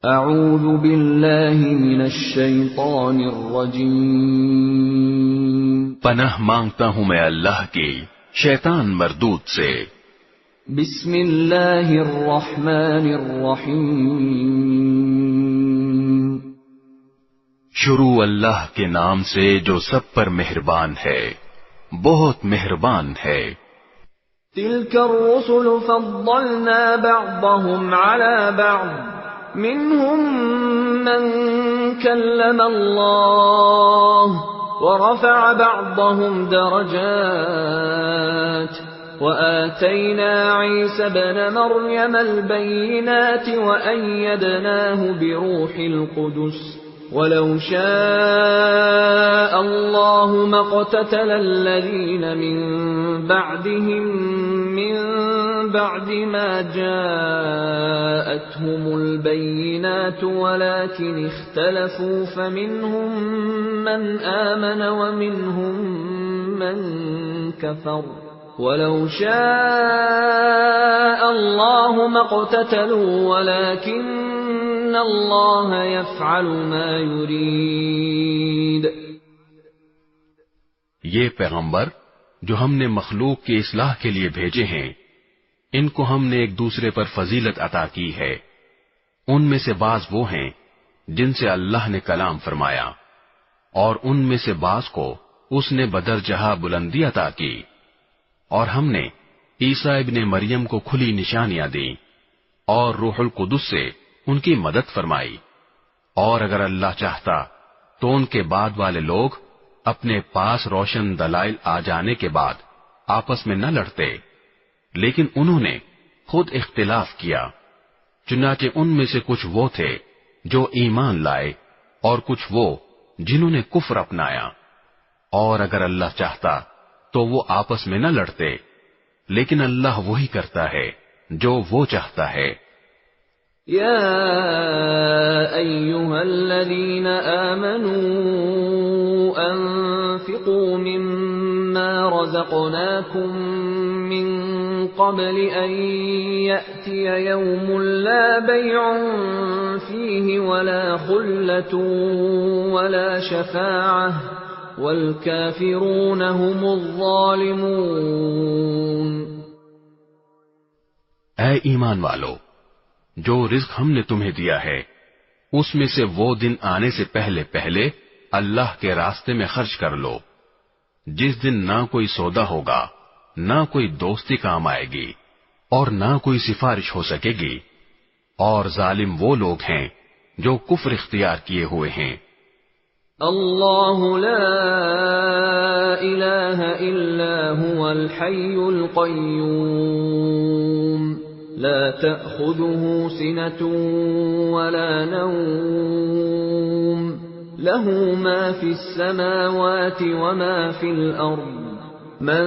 اعوذ باللہ من الشیطان الرجیم، پناہ مانگتا ہوں میں اللہ کی شیطان مردود سے۔ بسم اللہ الرحمن الرحیم، شروع اللہ کے نام سے جو سب پر مہربان ہے، بہت مہربان ہے۔ تلك الرسل فضلنا بعضهم على بعض، منهم من كلم الله ورفع بعضهم درجات، وآتينا عيسى ابن مريم البينات وأيدناه بروح القدس، ولو شاء الله ما اقتتل الذين من بعدهم من بعد ما جاءتهم البينات ولكن اختلفوا فمنهم من آمن ومنهم من كفر، ولو شاء الله ما اقتتلوا ولكن اللہ یفعل ما یرید۔ یہ پیغمبر جو ہم نے مخلوق کی اصلاح کے لیے بھیجے ہیں، ان کو ہم نے ایک دوسرے پر فضیلت عطا کی ہے۔ ان میں سے بعض وہ ہیں جن سے اللہ نے کلام فرمایا، اور ان میں سے بعض کو اس نے بدرجہ بلندی عطا کی، اور ہم نے عیسیٰ ابن مریم کو کھلی نشانیاں دیں اور روح القدس سے ان کی مدد فرمائی، اور اگر اللہ چاہتا تو ان کے بعد والے لوگ اپنے پاس روشن دلائل آ جانے کے بعد آپس میں نہ لڑتے، لیکن انہوں نے خود اختلاف کیا۔ چنانچہ ان میں سے کچھ وہ تھے جو ایمان لائے اور کچھ وہ جنہوں نے کفر اپنایا، اور اگر اللہ چاہتا تو وہ آپس میں نہ لڑتے، لیکن اللہ وہی کرتا ہے جو وہ چاہتا ہے۔ یا ایھا الذین آمنوا انفقوا مما رزقناکم من قبل ان یأتی یوم لا بیع فیہ ولا خلة ولا شفاعة والکافرون هم الظالمون۔ اے ایمان والو، جو رزق ہم نے تمہیں دیا ہے اس میں سے وہ دن آنے سے پہلے پہلے اللہ کے راستے میں خرچ کر لو، جس دن نہ کوئی سودا ہوگا، نہ کوئی دوستی کام آئے گی، اور نہ کوئی سفارش ہو سکے گی، اور ظالم وہ لوگ ہیں جو کفر اختیار کیے ہوئے ہیں۔ اللہ لا الہ الا هو الحی القیوم، لا تأخذه سنة ولا نوم، له ما في السماوات وما في الأرض، من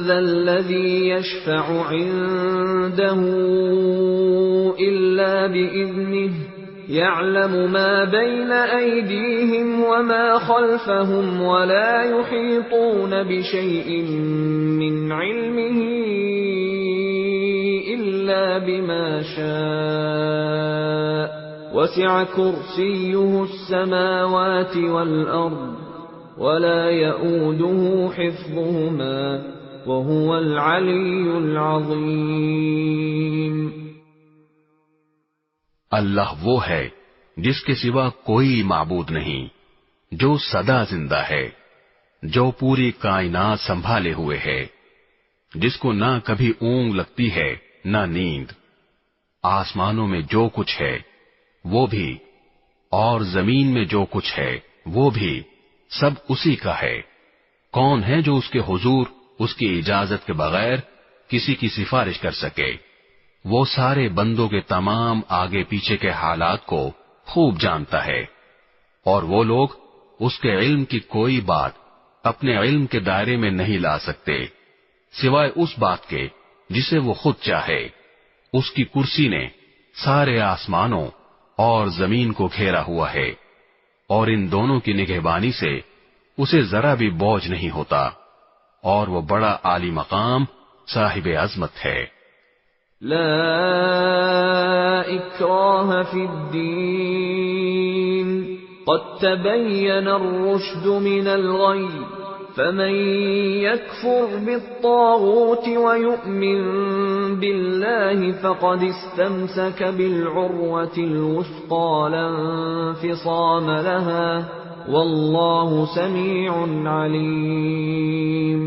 ذا الذي يشفع عنده إلا بإذنه، يعلم ما بين أيديهم وما خلفهم ولا يحيطون بشيء من علمه إلا بما شاء، وسع كرسيه السماوات والأرض ولا يؤوده حفظهما وهو العلي العظيم۔ اللہ وہ ہے جس کے سوا کوئی معبود نہیں، جو سدا زندہ ہے، جو پوری کائنات سنبھالے ہوئے ہے، جس کو نہ کبھی اونگ لگتی ہے نہ نیند۔ آسمانوں میں جو کچھ ہے وہ بھی، اور زمین میں جو کچھ ہے وہ بھی، سب اسی کا ہے۔ کون ہے جو اس کے حضور اس کی اجازت کے بغیر کسی کی سفارش کر سکے؟ وہ سارے بندوں کے تمام آگے پیچھے کے حالات کو خوب جانتا ہے، اور وہ لوگ اس کے علم کی کوئی بات اپنے علم کے دائرے میں نہیں لا سکتے سوائے اس بات کے جسے وہ خود چاہے۔ اس کی کرسی نے سارے آسمانوں اور زمین کو گھیرا ہوا ہے، اور ان دونوں کی نگہبانی سے اسے ذرا بھی بوجھ نہیں ہوتا، اور وہ بڑا عالی مقام صاحب عظمت ہے۔ لا اکراہ فی الدین قد تبین الرشد من الغی فمن يكفر بالطاغوت ويؤمن بالله فقد استمسك بالعروة الوثقى لا انفصام لها والله سميع عليم.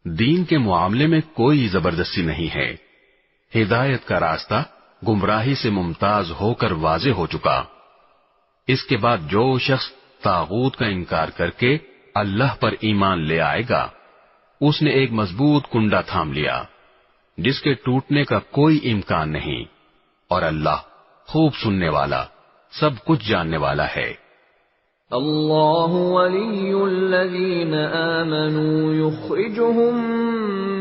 دین کے معاملے میں کوئی زبردستی نہیں ہے. ہدایت کا راستہ گمراہی سے ممتاز ہو کر واضح ہو چکا. اس کے بعد جو شخص طاغوت کا انکار کر کے اللہ پر ایمان لے آئے گا اس نے ایک مضبوط کنڈا تھام لیا جس کے ٹوٹنے کا کوئی امکان نہیں اور اللہ خوب سننے والا سب کچھ جاننے والا ہے. اللہ ولی الذین آمنوا یخرجهم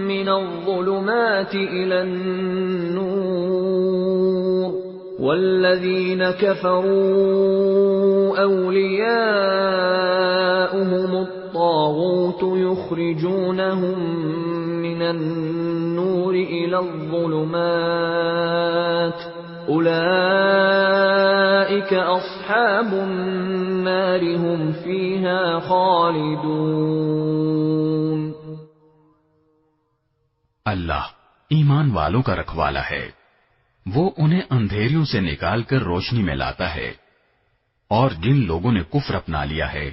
من الظلمات الى النور والذین كفروا اولیاؤهم الطاغوت یخرجونهم من النور الى الظلمات اولئک اصحاب النار هم فیہا خالدون. اللہ ایمان والوں کا رکھوالا ہے. وہ انہیں اندھیریوں سے نکال کر روشنی میں لاتا ہے اور جن لوگوں نے کفر اپنا لیا ہے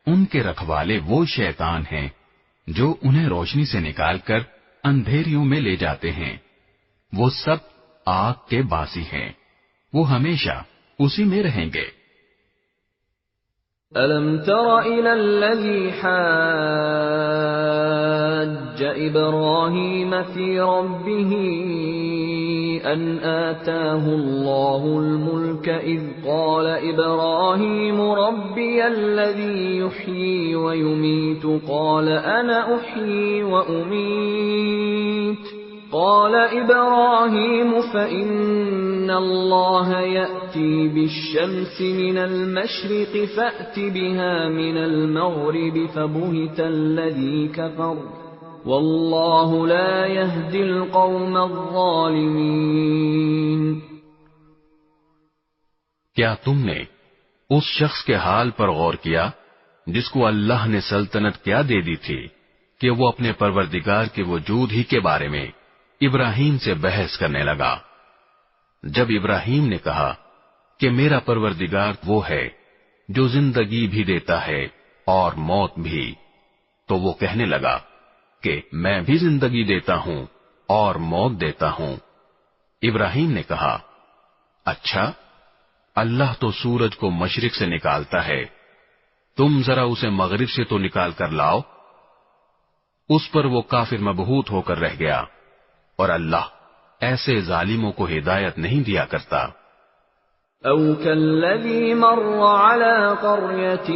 ان کے رکھوالے وہ شیطان ہیں جو انہیں روشنی سے نکال کر اندھیریوں میں لے جاتے ہیں. وہ سب آگ کے باسی ہیں. وہ ہمیشہ اسی میں رہیں گے. أَلَمْ تَرَ إِلَى الَّذِي حَاجَّ إِبْرَاهِيمَ فِي رَبِّهِ أَنْ آتَاهُ اللَّهُ الْمُلْكَ إِذْ قَالَ إِبْرَاهِيمُ رَبِّيَ الَّذِي يُحْيِي وَيُمِيتُ قَالَ أَنَا أُحْيِي وَأُمِيتُ قال إبراهيم فإن الله يأتي بالشمس من المشرق فأت بها من المغرب فبهت الذي كفر والله لا يهدي القوم الظالمين. کیا تم نے اس شخص کے حال پر غور کیا جس کو اللہ نے سلطنت کیا دے دی تھی کہ وہ اپنے پروردگار کے وجود ہی کے بارے میں ابراہیم سے بحث کرنے لگا؟ جب ابراہیم نے کہا کہ میرا پروردگار وہ ہے جو زندگی بھی دیتا ہے اور موت بھی، تو وہ کہنے لگا کہ میں بھی زندگی دیتا ہوں اور موت دیتا ہوں. ابراہیم نے کہا اچھا، اللہ تو سورج کو مشرق سے نکالتا ہے، تم ذرا اسے مغرب سے تو نکال کر لاؤ. اس پر وہ کافر مبہوت ہو کر رہ گیا اور اللہ ایسے ظالموں کو ہدایت نہیں دیا کرتا. او كالذي مر على قرية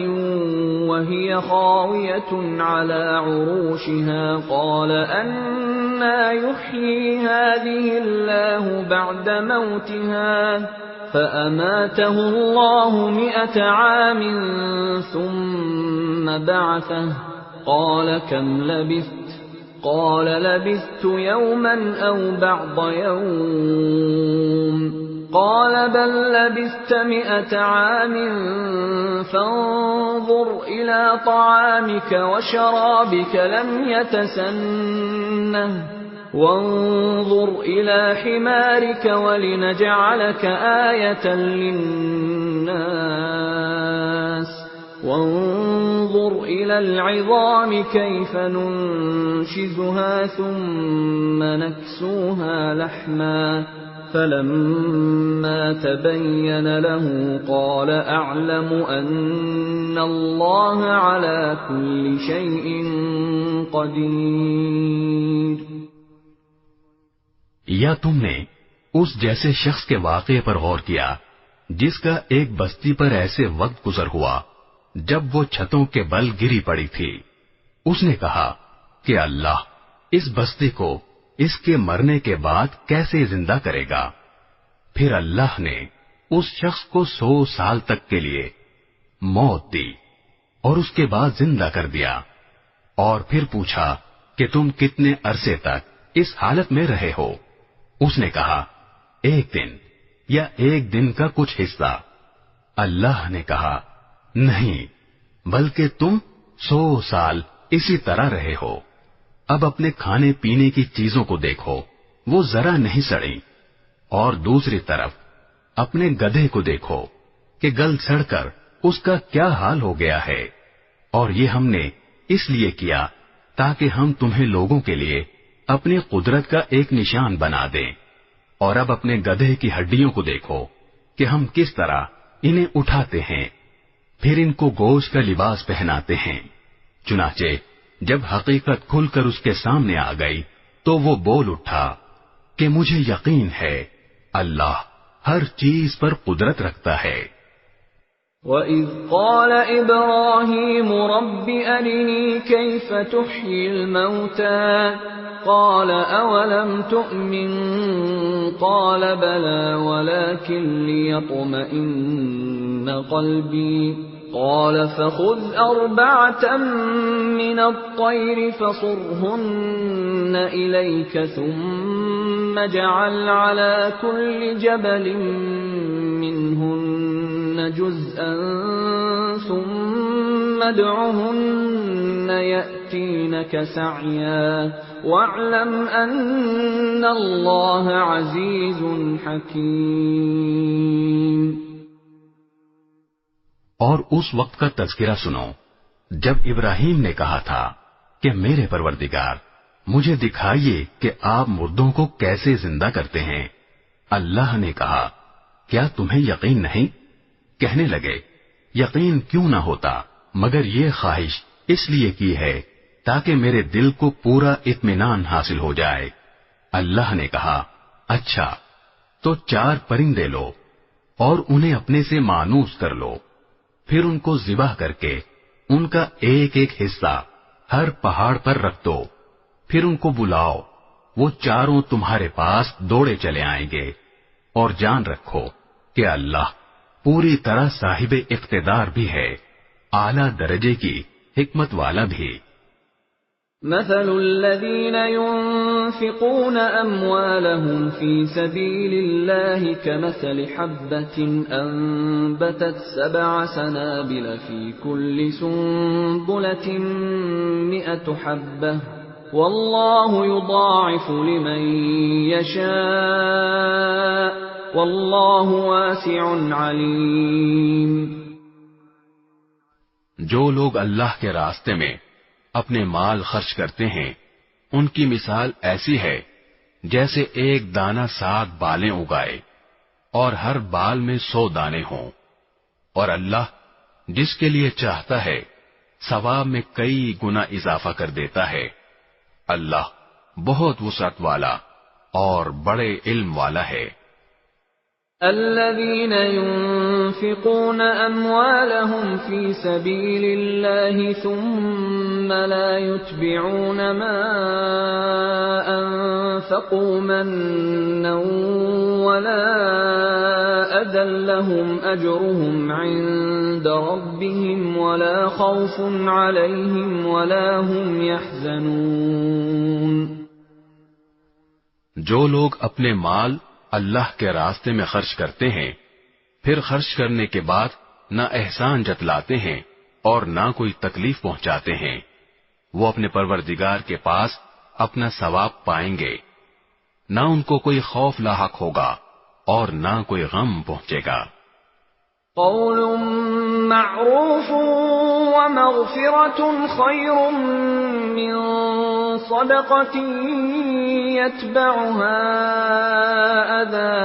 وهي خاوية على عروشها قال أنى يحيي هذه الله بعد موتها فأماته الله 100 عام ثم بعثه قال كم لبثت قال لبثت يوما أو بعض يوم قال بل لبثت 100 عام فانظر إلى طعامك وشرابك لم يتسنه وانظر إلى حمارك ولنجعلك آية للناس وانظر إلى العظام كيف ننشزها ثم نكسوها لحما فلما تبين له قال أعلم أن الله على كل شيء قدير. یا تم نے اس جیسے شخص کے واقعے پر غور کیا جس کا ایک بستی پر ایسے وقت گزر ہوا جب وہ چھتوں کے بل گری پڑی تھی. اس نے کہا کہ اللہ اس بستی کو اس کے مرنے کے بعد کیسے زندہ کرے گا؟ پھر اللہ نے اس شخص کو 100 سال تک کے لیے موت دی اور اس کے بعد زندہ کر دیا اور پھر پوچھا کہ تم کتنے عرصے تک اس حالت میں رہے ہو؟ اس نے کہا 1 دن یا 1 دن کا کچھ حصہ۔ اللہ نے کہا نہیں، بلکہ تم 100 سال اسی طرح رہے ہو۔ اب اپنے کھانے پینے کی چیزوں کو دیکھو، وہ ذرا نہیں سڑی، اور دوسری طرف اپنے گدھے کو دیکھو کہ گل سڑ کر اس کا کیا حال ہو گیا ہے۔ اور یہ ہم نے اس لیے کیا تاکہ ہم تمہیں لوگوں کے لیے اپنی قدرت کا ایک نشان بنا دیں۔ اور اب اپنے گدھے کی ہڈیوں کو دیکھو کہ ہم کس طرح انہیں اٹھاتے ہیں، پھر ان کو گوشت کا لباس پہناتے ہیں۔ چنانچہ جب حقیقت کھل کر اس کے سامنے آ گئی تو وہ بول اٹھا کہ مجھے یقین ہے اللہ ہر چیز پر قدرت رکھتا ہے۔ وَإِذْ قَالَ إِبْرَاهِيمُ رَبِّ أَرِنِي كَيْفَ تُحْيِي الْمَوْتَى قَالَ أَوَلَمْ تُؤْمِنْ قَالَ بَلَى وَلَكِنْ لِيَطْمَئِنَّ قَلْبِي قَالَ فَخُذْ 4 مِنَ الطَّيْرِ فَصُرْهُنَّ إِلَيْكَ ثُمَّ اجْعَلْ عَلَى كُلِّ جَبَلٍ مِّنْهُنَّ جُزْءًا ثُمَّ ادْعُهُنَّ يَأْتِينَكَ سَعْيًا وَاعْلَمْ أَنَّ اللَّهَ عَزِيزٌ حَكِيمٌ۔ اور اس وقت کا تذکرہ سنو جب ابراہیم نے کہا تھا کہ میرے پروردگار مجھے دکھائیے کہ آپ مردوں کو کیسے زندہ کرتے ہیں۔ اللہ نے کہا کیا تمہیں یقین نہیں؟ کہنے لگے یقین کیوں نہ ہوتا مگر یہ خواہش اس لیے کی ہے تاکہ میرے دل کو پورا اطمینان حاصل ہو جائے۔ اللہ نے کہا اچھا تو 4 پرندے لو اور انہیں اپنے سے مانوس کر لو، پھر ان کو ذبح کر کے ان کا ایک ایک حصہ ہر پہاڑ پر رکھ دو، پھر ان کو بلاؤ، وہ چاروں تمہارے پاس دوڑے چلے آئیں گے، اور جان رکھو کہ اللہ پوری طرح صاحب اقتدار بھی ہے، اعلیٰ درجے کی حکمت والا بھی۔ مثل الذين ينفقون أموالهم في سبيل الله كمثل حبة أنبتت 7 سنابل في كل سنبلة 100 حبة والله يضاعف لمن يشاء والله واسع عليم۔ جو لوگ اللہ کے راستے میں اپنے مال خرچ کرتے ہیں ان کی مثال ایسی ہے جیسے ایک دانہ ساگ بالیں اگائے اور ہر بال میں 100 دانے ہوں، اور اللہ جس کے لیے چاہتا ہے ثواب میں کئی گنا اضافہ کر دیتا ہے۔ اللہ بہت وسعت والا اور بڑے علم والا ہے۔ الذين ينفقون أموالهم في سبيل الله ثم لا يتبعون ما أنفقوا منا ولا أذى لهم أجرهم عند ربهم ولا خوف عليهم ولا هم يحزنون۔ جو لوگ اپنے مال اللہ کے راستے میں خرچ کرتے ہیں پھر خرچ کرنے کے بعد نہ احسان جتلاتے ہیں اور نہ کوئی تکلیف پہنچاتے ہیں، وہ اپنے پروردگار کے پاس اپنا ثواب پائیں گے، نہ ان کو کوئی خوف لاحق ہوگا اور نہ کوئی غم پہنچے گا۔ قول معروف ومغفرة خير من صدقة يتبعها أذى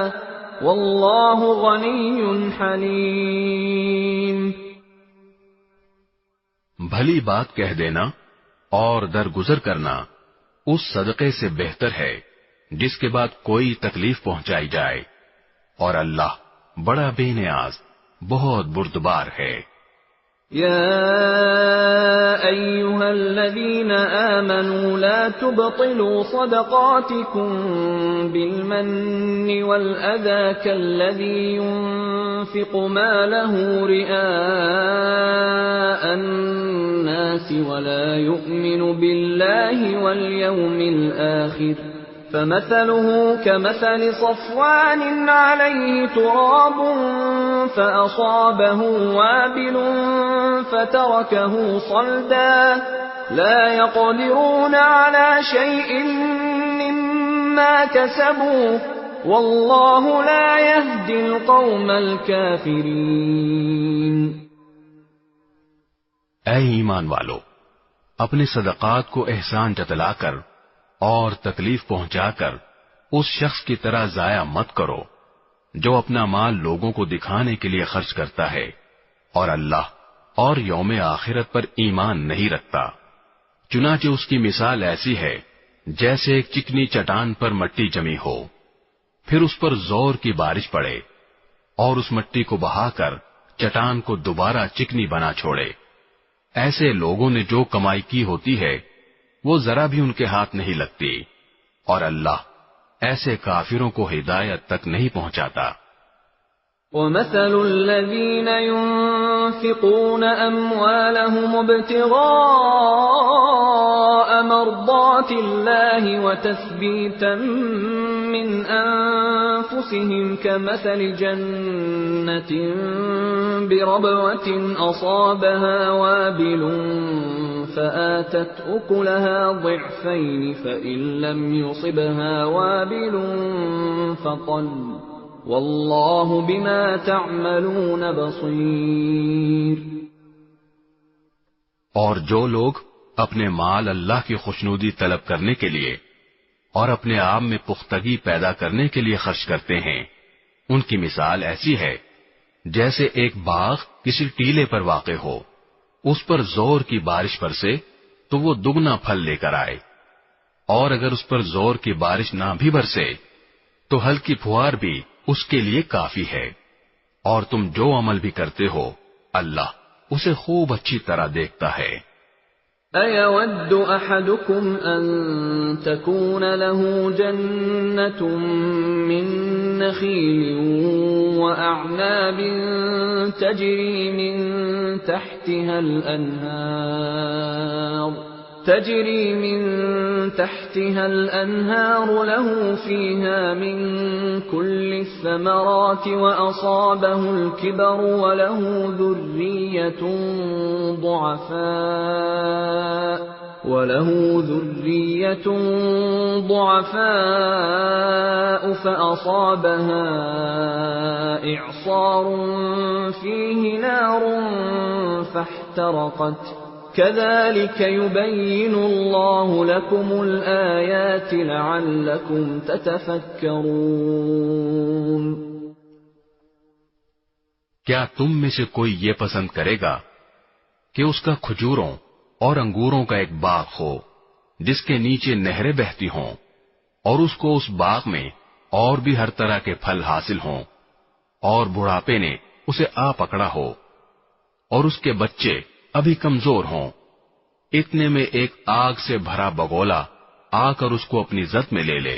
والله غني حليم۔ بھلی بات کہہ دینا اور درگزر کرنا اس صدقے سے بہتر ہے جس کے بعد کوئی تکلیف پہنچائی جائے، اور اللہ بڑا بے نیاز بہت بردبار ہے۔ يا أيها الذين آمنوا لا تبطلوا صدقاتكم بالمن والأذى كالذي ينفق ماله رئاء الناس ولا يؤمن بالله واليوم الآخر فمثله كمثل صفوان عليه تراب فأصابه وابل فتركه صلدا لا يقدرون على شيء مما كسبوا والله لا يهدي القوم الكافرين۔ اے ایمان والو، اپنے صدقات کو احسان جتلا کر اور تکلیف پہنچا کر اس شخص کی طرح ضائع مت کرو جو اپنا مال لوگوں کو دکھانے کے لیے خرچ کرتا ہے اور اللہ اور یوم آخرت پر ایمان نہیں رکھتا۔ چنانچہ اس کی مثال ایسی ہے جیسے ایک چکنی چٹان پر مٹی جمی ہو، پھر اس پر زور کی بارش پڑے اور اس مٹی کو بہا کر چٹان کو دوبارہ چکنی بنا چھوڑے۔ ایسے لوگوں نے جو کمائی کی ہوتی ہے وہ ذرا بھی ان کے ہاتھ نہیں لگتی، اور اللہ ایسے کافروں کو ہدایت تک نہیں پہنچاتا۔ وَمَثَلُ الَّذِينَ يُنْفِقُونَ أَمْوَالَهُمُ ابْتِغَاءَ مَرْضَاتِ اللَّهِ وَتَثْبِيتًا مِّنْ أَنفُسِهِمْ كَمَثَلِ جَنَّةٍ بِرَبْوَةٍ أَصَابَهَا وَابِلٌ فَآتَتْ أُكُلَهَا ضِعْفَيْنِ فَإِن لَّمْ يُصِبْهَا وَابِلٌ فَطَلٌّ واللہ بما تعملون بصیر۔ اور جو لوگ اپنے مال اللہ کی خوشنودی طلب کرنے کے لیے اور اپنے آپ میں پختگی پیدا کرنے کے لیے خرچ کرتے ہیں، ان کی مثال ایسی ہے جیسے ایک باغ کسی ٹیلے پر واقع ہو، اس پر زور کی بارش برسے تو وہ دگنا پھل لے کر آئے، اور اگر اس پر زور کی بارش نہ بھی برسے تو ہلکی پھوار بھی اس کے لیے کافی ہے، اور تم جو عمل بھی کرتے ہو اللہ اسے خوب اچھی طرح دیکھتا ہے۔ أَيَوَدُّ أَحَدُكُمْ أَن تَكُونَ لَهُ جَنَّةٌ مِّن نَّخِيلٍ وَأَعْنَابٍ تَجْرِي مِن تحتها الأنهار له فيها من كل الثمرات وأصابه الكبر وله ذرية ضعفاء فأصابها إعصار فيه نار فاحترقت كذلك يبين الله لكم الآيات لعلكم تتفكرون۔ کیا تم میں سے کوئی یہ پسند کرے گا کہ اس کا کھجوروں اور انگوروں کا ایک باغ ہو جس کے نیچے نہریں بہتی ہوں، اور اس کو اس باغ میں اور بھی ہر طرح کے پھل حاصل ہوں، اور بڑھاپے نے اسے آ پکڑا ہو، اور اس کے بچے ابھی کمزور ہوں، اتنے میں ایک آگ سے بھرا بگولا آ کر اس کو اپنی زد میں لے لے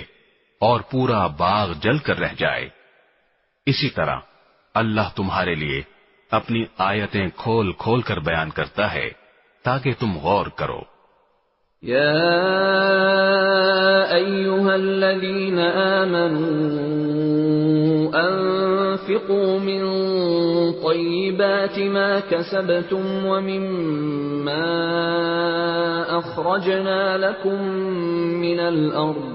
اور پورا باغ جل کر رہ جائے۔ اسی طرح اللہ تمہارے لیے اپنی آیتیں کھول کھول کر بیان کرتا ہے تاکہ تم غور کرو۔ یا ایھا الذین آمنوا انفقوا من طیبات ما کسبتم ومما اخرجنا لكم من الارض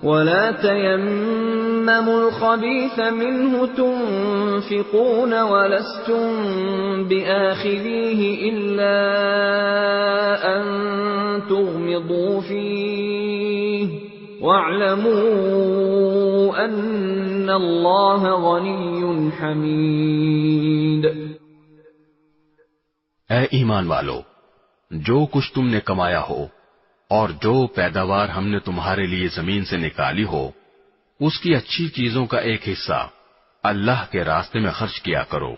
ولا تيمموا الخبيث منه تنفقون ولستم بآخذيه إلا أن تغمضوا فيه واعلموا أن الله غني حميد۔ اے ایمان والو، جو کچھ تم نے کمایا ہو اور جو پیداوار ہم نے تمہارے لیے زمین سے نکالی ہو، اس کی اچھی چیزوں کا ایک حصہ اللہ کے راستے میں خرچ کیا کرو،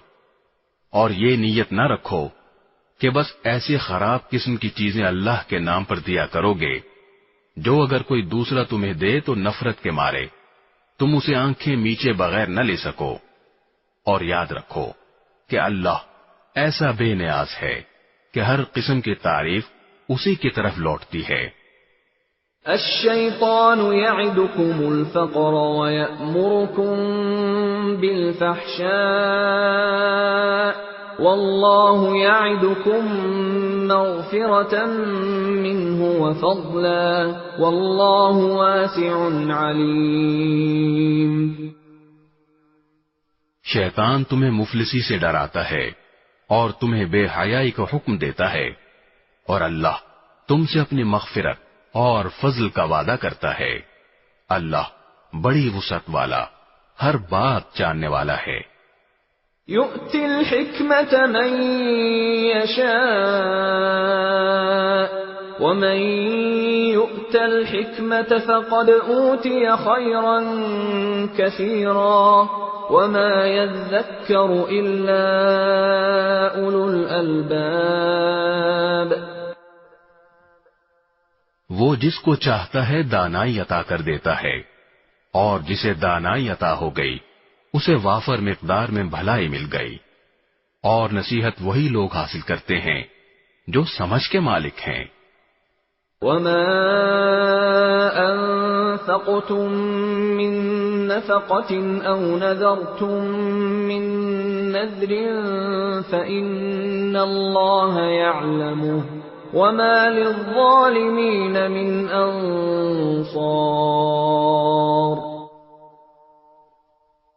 اور یہ نیت نہ رکھو کہ بس ایسی خراب قسم کی چیزیں اللہ کے نام پر دیا کرو گے جو اگر کوئی دوسرا تمہیں دے تو نفرت کے مارے تم اسے آنکھیں میچے بغیر نہ لے سکو، اور یاد رکھو کہ اللہ ایسا بے نیاز ہے کہ ہر قسم کی تعریف اسی کی طرف لوٹتی ہے۔ الشیطان یعدکم الفقر ویأمرکم بالفحشاء واللہ یعدکم مغفرة منہ وفضلا واللہ واسع علیم. شیطان تمہیں مفلسی سے ڈراتا ہے اور تمہیں بے حیائی کا حکم دیتا ہے، اور اللہ تم سے اپنی مغفرت اور فضل کا وعدہ کرتا ہے. اللہ بڑی وسعت والا، ہر بات جاننے والا ہے. یؤتی الحکمت من یشاء ومن یؤت الحکمت فقد اوتی خیرا کثیرا وما يذكر الا اولو الالباب. وہ جس کو چاہتا ہے دانائی عطا کر دیتا ہے، اور جسے دانائی عطا ہو گئی اسے وافر مقدار میں بھلائی مل گئی. اور نصیحت وہی لوگ حاصل کرتے ہیں جو سمجھ کے مالک ہیں. وما انفقتم من نفقة او نذرتم من نذر فإن الله يعلمه وما للظالمين من انصار.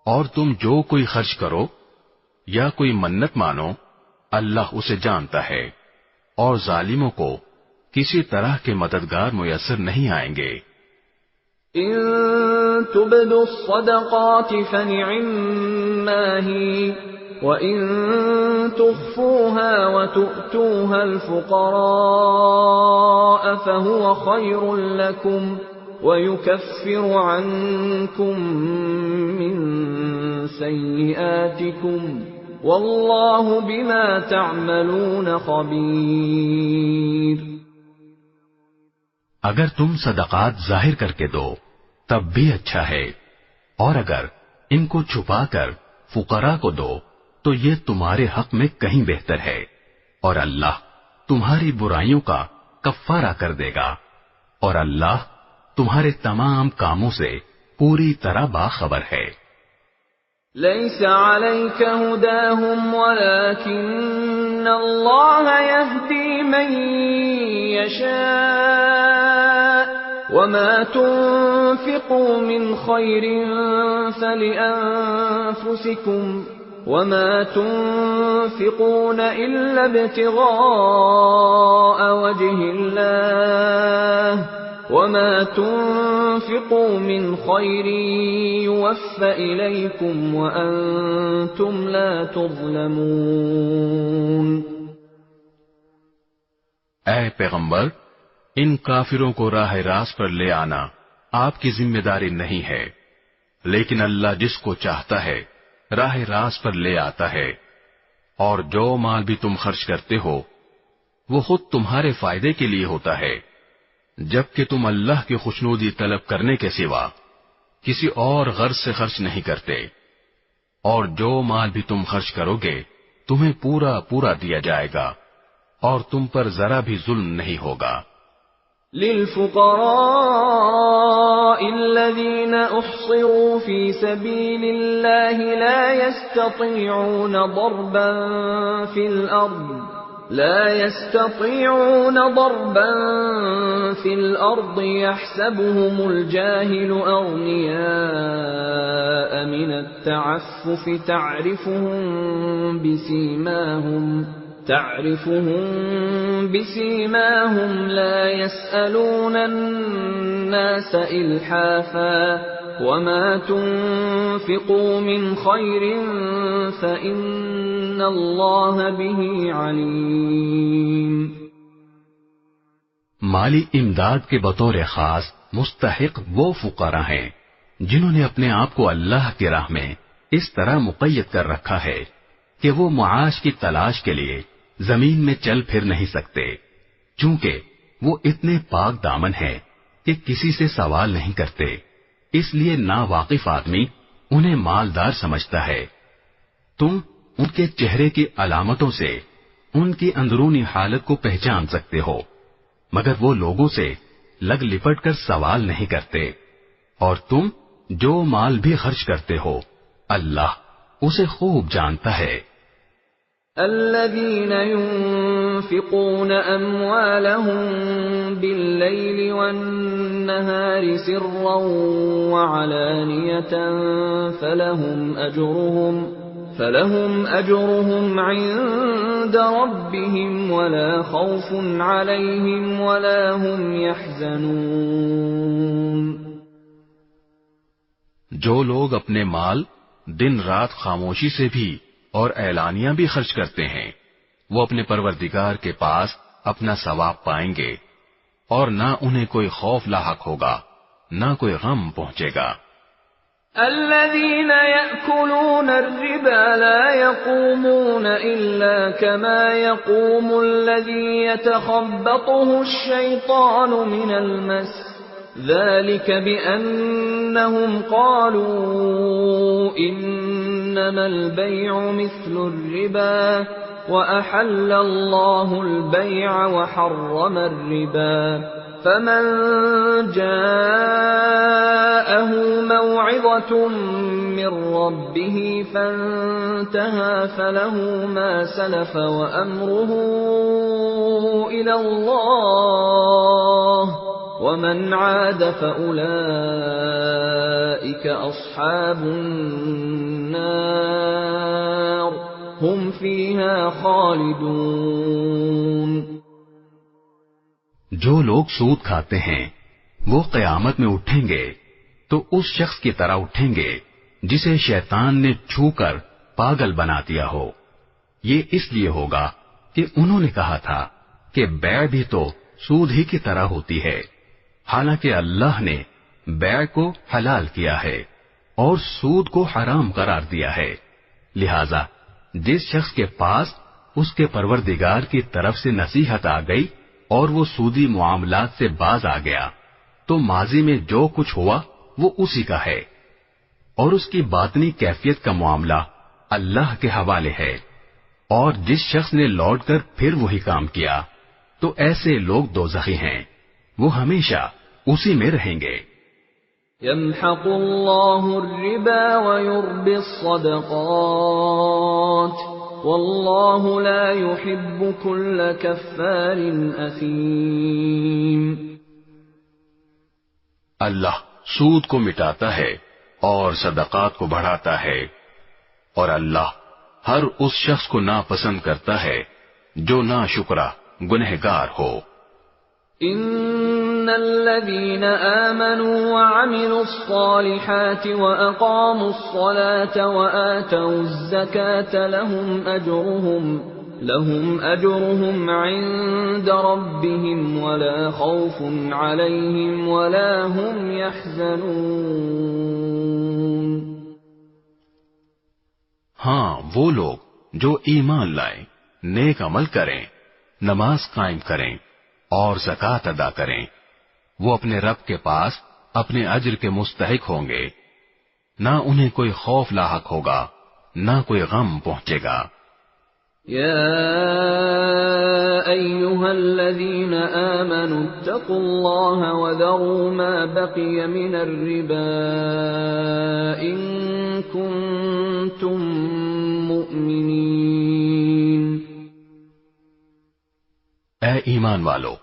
اور تم جو کوئی خرچ کرو یا کوئی منت مانو، اللہ اسے جانتا ہے، اور ظالموں کو کسی طرح کے مددگار میسر نہیں آئیں گے. ان تبدوا الصدقات فنعما هي وان تخفوها وتؤتوها الفقراء فهو خير لكم ويكفر عنكم من سيئاتكم والله بما تعملون خبير. اگر تم صدقات ظاہر کر کے دو تب بھی اچھا ہے، اور اگر ان کو چھپا کر فقراء کو دو تو یہ تمہارے حق میں کہیں بہتر ہے، اور اللہ تمہاری برائیوں کا کفارہ کر دے گا، اور اللہ تمہارے تمام کاموں سے پوری طرح باخبر ہے. ليس عليك هداهم ولكن الله يهدي من يشاء وما تنفقوا من خير فلأنفسكم وما تنفقون إلا ابتغاء وجه الله وما تنفقوا من خير يوفى إليكم وأنتم لا تظلمون. اے پیغمبر، ان کافروں کو راہ راست پر لے آنا آپ کی ذمہ داری نہیں ہے، لیکن اللہ جس کو چاہتا ہے راہ راست پر لے آتا ہے، اور جو مال بھی تم خرچ کرتے ہو وہ خود تمہارے فائدے کے لیے ہوتا ہے، جبکہ تم اللہ کی خوشنودی طلب کرنے کے سوا کسی اور غرض سے خرچ نہیں کرتے، اور جو مال بھی تم خرچ کرو گے تمہیں پورا پورا دیا جائے گا، اور تم پر ذرا بھی ظلم نہیں ہوگا. للفقراء الذين احصروا في سبيل الله لا يستطيعون ضربا في الأرض يحسبهم الجاهل أغنياء من التعفف تعرفهم بسيماهم لا يسألون الناس إلحافا وما تنفقوا من خير فإن الله به عليم. مالی امداد کے بطور خاص مستحق وہ فقراء ہیں جنہوں نے اپنے آپ کو اللہ کی راہ میں اس طرح مقید کر رکھا ہے کہ وہ معاش کی تلاش کے لیے زمین میں چل پھر نہیں سکتے، چونکہ وہ اتنے پاک دامن ہیں کہ کسی سے سوال نہیں کرتے، اس لیے ناواقف آدمی انہیں مالدار سمجھتا ہے. تم ان کے چہرے کی علامتوں سے ان کی اندرونی حالت کو پہچان سکتے ہو، مگر وہ لوگوں سے لگ لپٹ کر سوال نہیں کرتے، اور تم جو مال بھی خرچ کرتے ہو اللہ اسے خوب جانتا ہے۔ الذين ينفقون أموالهم بالليل والنهار سرا وعلانية فلهم أجرهم عند ربهم ولا خوف عليهم ولا هم يحزنون۔ جو لوگ اپنے مال دن رات خاموشی سے بھی اور اعلانیہ بھی خرچ کرتے ہیں وہ اپنے پروردگار کے پاس اپنا ثواب پائیں گے، اور نہ انہیں کوئی خوف لاحق ہوگا نہ کوئی غم پہنچے گا۔ الذين يأكلون الربا لا يقومون إلا كما يقوم الذي يتخبطه الشيطان من المس، ذلك بأنهم قالوا إنما البيع مثل الربا وأحل الله البيع وحرم الربا، فمن جاءه موعظة من ربه فانتهى فله ما سلف وأمره إلى الله ومن عاد فأولئك أصحاب النار هم فيها خالدون۔ جو لوگ سود کھاتے ہیں وہ قیامت میں اٹھیں گے تو اس شخص کی طرح اٹھیں گے جسے شیطان نے چھو کر پاگل بنا دیا ہو۔ یہ اس لیے ہوگا کہ انہوں نے کہا تھا کہ بیع بھی تو سود ہی کی طرح ہوتی ہے، حالانکہ اللہ نے بیع کو حلال کیا ہے اور سود کو حرام قرار دیا ہے۔ لہذا جس شخص کے پاس اس کے پروردگار کی طرف سے نصیحت آ گئی اور وہ سودی معاملات سے باز آ گیا تو ماضی میں جو کچھ ہوا وہ اسی کا ہے، اور اس کی باطنی کیفیت کا معاملہ اللہ کے حوالے ہے، اور جس شخص نے لوٹ کر پھر وہی کام کیا تو ایسے لوگ دوزخی ہیں، وہ ہمیشہ اسی میں رہیں گے۔ يمحق الله الربا ويربي الصدقات والله لا يحب كل كفار أثيم۔ اللہ سود کو مٹاتا ہے اور صدقات کو بڑھاتا ہے، اور اللہ ہر اس شخص کو ناپسند کرتا ہے جو ناشکرا گنہگار ہو۔ ان الذين آمنوا وعملوا الصالحات واقاموا الصلاة وآتوا الزكاة لهم اجرهم عند ربهم ولا خوف عليهم ولا هم يحزنون۔ ہاں وہ لوگ جو ایمان لائیں، نیک عمل کریں، نماز قائم کریں اور زکوٰۃ ادا کریں، وہ اپنے رب کے پاس اپنے اجر کے مستحق ہوں گے، نہ انہیں کوئی خوف لاحق ہوگا نہ کوئی غم پہنچے گا۔ يا أيها الذين آمنوا اتقوا الله وذروا ما بقي من الربا إن كنتم مؤمنين۔ اے ایمان والو،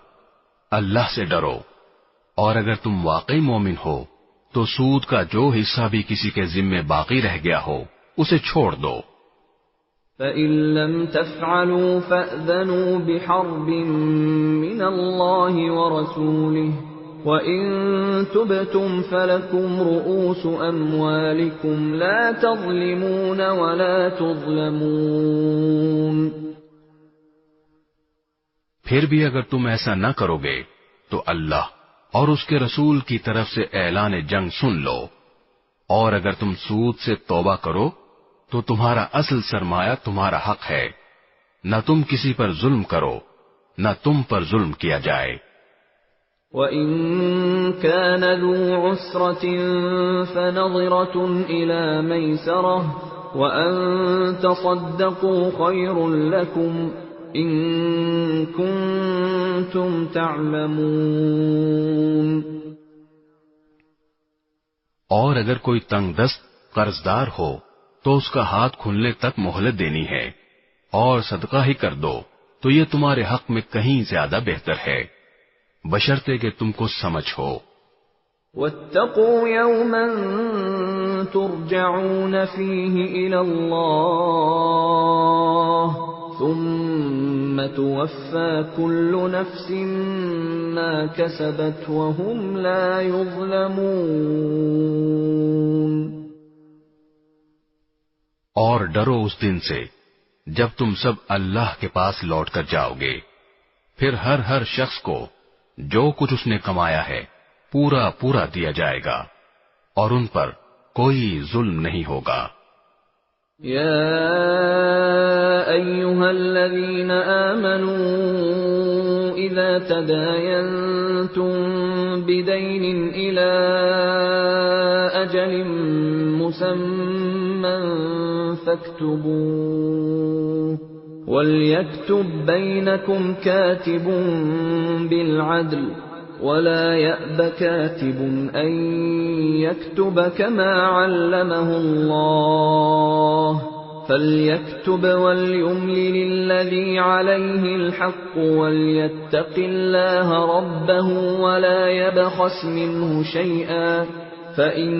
اللہ سے ڈرو، اور اگر تم واقعی مومن ہو تو سود کا جو حصہ بھی کسی کے ذمے باقی رہ گیا ہو اسے چھوڑ دو۔ فَإِن لَّمْ تَفْعَلُوا فَأْذَنُوا بِحَرْبٍ مِّنَ اللَّهِ وَرَسُولِهِ وَإِن تُبْتُمْ فَلَكُمْ رُءُوسُ أَمْوَالِكُمْ لَا تَظْلِمُونَ وَلَا تُظْلَمُونَ۔ پھر بھی اگر تم ایسا نہ کرو گے تو اللہ اور اس کے رسول کی طرف سے اعلان جنگ سن لو، اور اگر تم سود سے توبہ کرو تو تمہارا اصل سرمایہ تمہارا حق ہے، نہ تم کسی پر ظلم کرو نہ تم پر ظلم کیا جائے۔ وَإِن كَانَ ذُو عُسْرَةٍ فَنَظِرَةٌ إِلَى مَيْسَرَةٍ وَأَن تَصَدَّقُوا خَيْرٌ لَّكُمْ إن كنتم تعلمون. اور اگر کوئی تنگ دست قرضدار ہو تو اس کا ہاتھ کھلنے تک مہلت دینی ہے، اور صدقہ ہی کر دو تو یہ تمہارے حق میں کہیں زیادہ بہتر ہے، بشرطے کہ تم کو سمجھ ہو. واتقوا يوما ترجعون فيه إلى الله ثم توفى كل نفس ما كسبت وهم لا يظلمون. اور ڈرو اس دن سے جب تم سب اللہ کے پاس لوٹ کر جاؤ گے، پھر ہر شخص کو جو کچھ اس نے کمایا ہے پورا پورا دیا جائے گا، اور ان پر کوئی ظلم نہیں ہوگا. یا ایھا الذین آمنوا اذا تداینتم بدین الی اجل مسمى فاكتبوه وليكتب بينكم كاتب بالعدل ولا يأب كاتب أن يكتب كما علمه الله فليكتب وليملل الذي عليه الحق وليتق الله ربه ولا يبخس منه شيئا فإن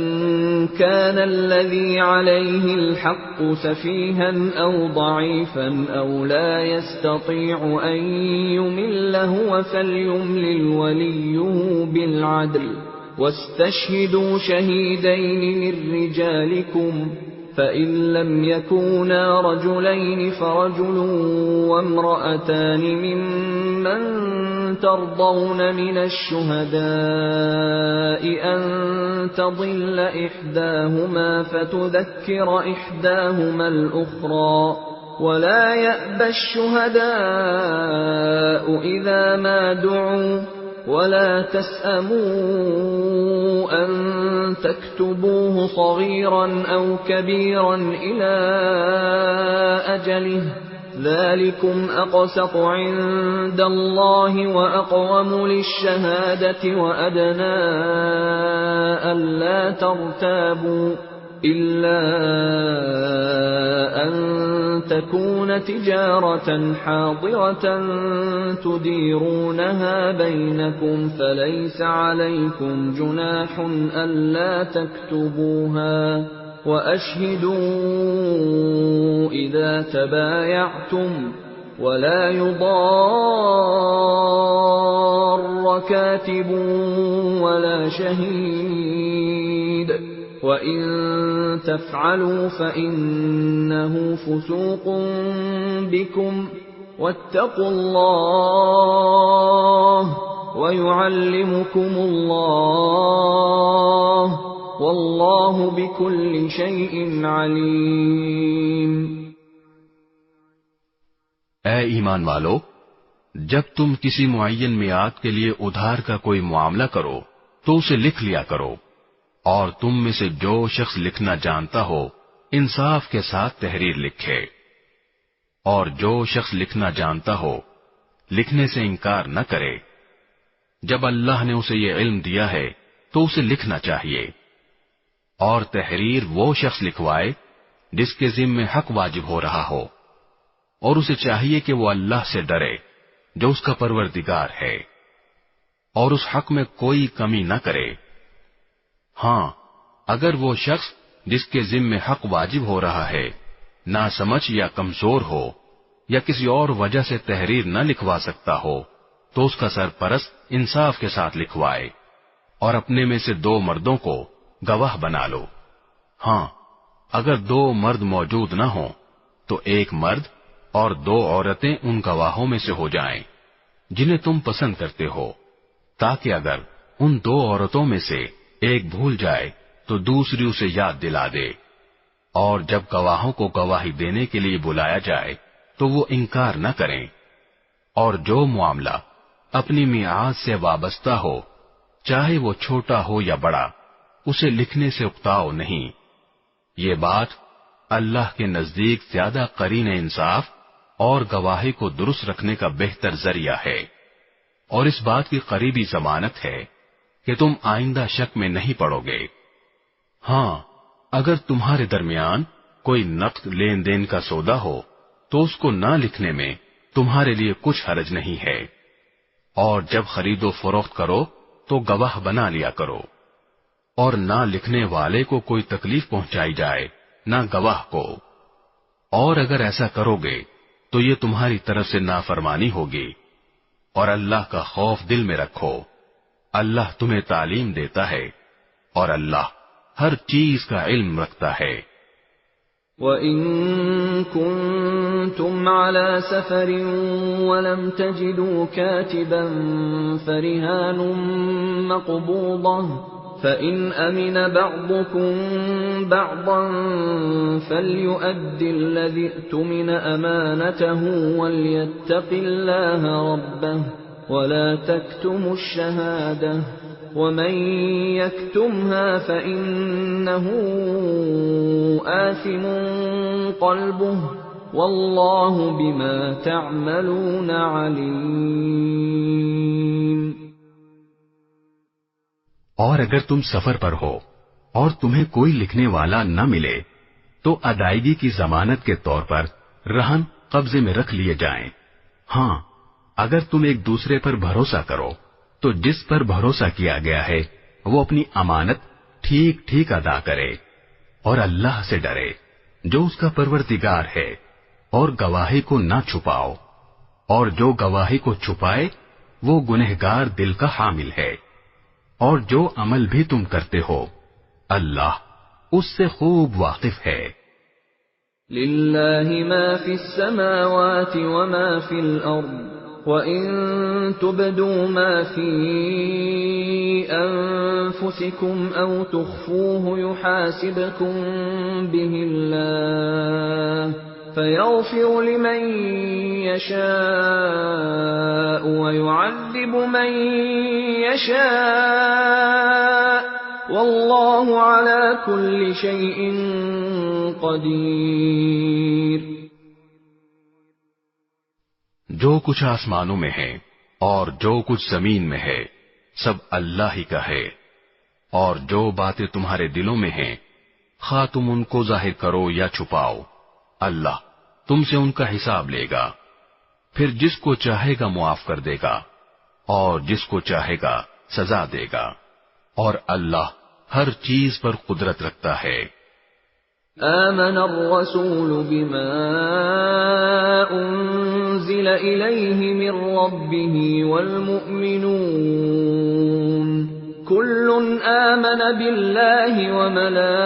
كان الذي عليه الحق سفيها أو ضعيفا أو لا يستطيع أن يمل هو فليملل وليه بالعدل واستشهدوا شهيدين من رجالكم فإن لم يكونا رجلين فرجل وامرأتان ممن ترضون من الشهداء أن تضل إحداهما فتذكر إحداهما الأخرى ولا يأبى الشهداء إذا ما دعوا ولا تسأموا أن تكتبوه صغيرا أو كبيرا إلى أجله ذلكم أقسط عند الله وأقوم للشهادة وأدنى ألا ترتابوا إلا أن تكون تجارة حاضرة تديرونها بينكم فليس عليكم جناح ألا تكتبوها وأشهدوا إذا تبايعتم ولا يضار كاتب ولا شهيد وَإِن تَفْعَلُوا فَإِنَّهُ فُسُوقٌ بِكُمْ وَاتَّقُوا اللَّهَ وَيُعَلِّمُكُمُ اللَّهُ وَاللَّهُ بِكُلِّ شَيْءٍ عَلِيمٌ. اے ایمان والو، جب تم کسی معین میعاد کے لیے ادھار کا کوئی معاملہ کرو تو اسے لکھ لیا کرو، اور تم میں سے جو شخص لکھنا جانتا ہو انصاف کے ساتھ تحریر لکھے، اور جو شخص لکھنا جانتا ہو لکھنے سے انکار نہ کرے. جب اللہ نے اسے یہ علم دیا ہے تو اسے لکھنا چاہیے، اور تحریر وہ شخص لکھوائے جس کے ذمے حق واجب ہو رہا ہو، اور اسے چاہیے کہ وہ اللہ سے ڈرے جو اس کا پروردگار ہے، اور اس حق میں کوئی کمی نہ کرے. ہاں، اگر وہ شخص جس کے ذمے حق واجب ہو رہا ہے ناسمجھ یا کمزور ہو یا کسی اور وجہ سے تحریر نہ لکھوا سکتا ہو تو اس کا سرپرست انصاف کے ساتھ لکھوائے، اور اپنے میں سے 2 مردوں کو گواہ بنا لو. ہاں، اگر 2 مرد موجود نہ ہوں تو 1 مرد اور 2 عورتیں ان گواہوں میں سے ہو جائیں جنہیں تم پسند کرتے ہو، تاکہ اگر ان 2 عورتوں میں سے ایک بھول جائے تو دوسری اسے یاد دلا دے، اور جب گواہوں کو گواہی دینے کے لیے بلایا جائے تو وہ انکار نہ کریں. اور جو معاملہ اپنی میعاد سے وابستہ ہو، چاہے وہ چھوٹا ہو یا بڑا، اسے لکھنے سے اکتاؤ نہیں. یہ بات اللہ کے نزدیک زیادہ قرین انصاف اور گواہی کو درست رکھنے کا بہتر ذریعہ ہے، اور اس بات کی قریبی ضمانت ہے کہ تم آئندہ شک میں نہیں پڑو گے۔ ہاں، اگر تمہارے درمیان کوئی نقد لین دین کا سودا ہو تو اس کو نہ لکھنے میں تمہارے لیے کچھ حرج نہیں ہے، اور جب خرید و فروخت کرو تو گواہ بنا لیا کرو، اور نہ لکھنے والے کو کوئی تکلیف پہنچائی جائے نہ گواہ کو، اور اگر ایسا کرو گے تو یہ تمہاری طرف سے نافرمانی ہوگی، اور اللہ کا خوف دل میں رکھو، اللہ تمہیں تعلیم دیتا ہے اور اللہ ہر چیز کا علم رکھتا ہے۔ وَإِن كُنتُمْ عَلَى سَفَرٍ وَلَمْ تَجِدُوا كَاتِبًا فَرِهَانٌ مَّقْبُوضَةٌ فَإِنْ أَمِنَ بَعْضُكُمْ بَعْضًا فَلْيُؤَدِّ الَّذِي اؤْتُمِنَ أَمَانَتَهُ وَلْيَتَّقِ اللَّهَ رَبَّهُ وَلَا تَكْتُمُوا الشَّهَادَةَ وَمَن يَكْتُمْهَا فَإِنَّهُ آثِمٌ قَلْبُهُ وَاللَّهُ بِمَا تَعْمَلُونَ عَلِيمٌ۔ اور اگر تم سفر پر ہو اور تمہیں کوئی لکھنے والا نہ ملے تو ادائیگی کی ضمانت کے طور پر رہن قبضے میں رکھ لیے جائیں۔ ہاں، اگر تم ایک دوسرے پر بھروسہ کرو تو جس پر بھروسہ کیا گیا ہے وہ اپنی امانت ٹھیک ٹھیک ادا کرے، اور اللہ سے ڈرے جو اس کا پروردگار ہے، اور گواہی کو نہ چھپاؤ، اور جو گواہی کو چھپائے وہ گنہگار دل کا حامل ہے، اور جو عمل بھی تم کرتے ہو اللہ اس سے خوب واقف ہے۔ لِلَّهِ مَا فِي السَّمَاوَاتِ وَمَا فِي الْأَرْضِ وَإِن تُبْدُوا مَا فِي أَنفُسِكُمْ أَوْ تُخْفُوهُ يُحَاسِبْكُم بِهِ اللَّهُ فَيَغْفِرُ لِمَن يَشَاءُ وَيُعَذِّبُ مَن يَشَاءُ وَاللَّهُ عَلَى كُلِّ شَيْءٍ قَدِيرٌ۔ جو کچھ آسمانوں میں ہے اور جو کچھ زمین میں ہے سب اللہ ہی کا ہے، اور جو باتیں تمہارے دلوں میں ہیں خواہ تم ان کو ظاہر کرو یا چھپاؤ، اللہ تم سے ان کا حساب لے گا، پھر جس کو چاہے گا معاف کر دے گا اور جس کو چاہے گا سزا دے گا، اور اللہ ہر چیز پر قدرت رکھتا ہے۔ آمن الرسول بما أنزل إليه من ربه والمؤمنون كل آمن بالله وملائكته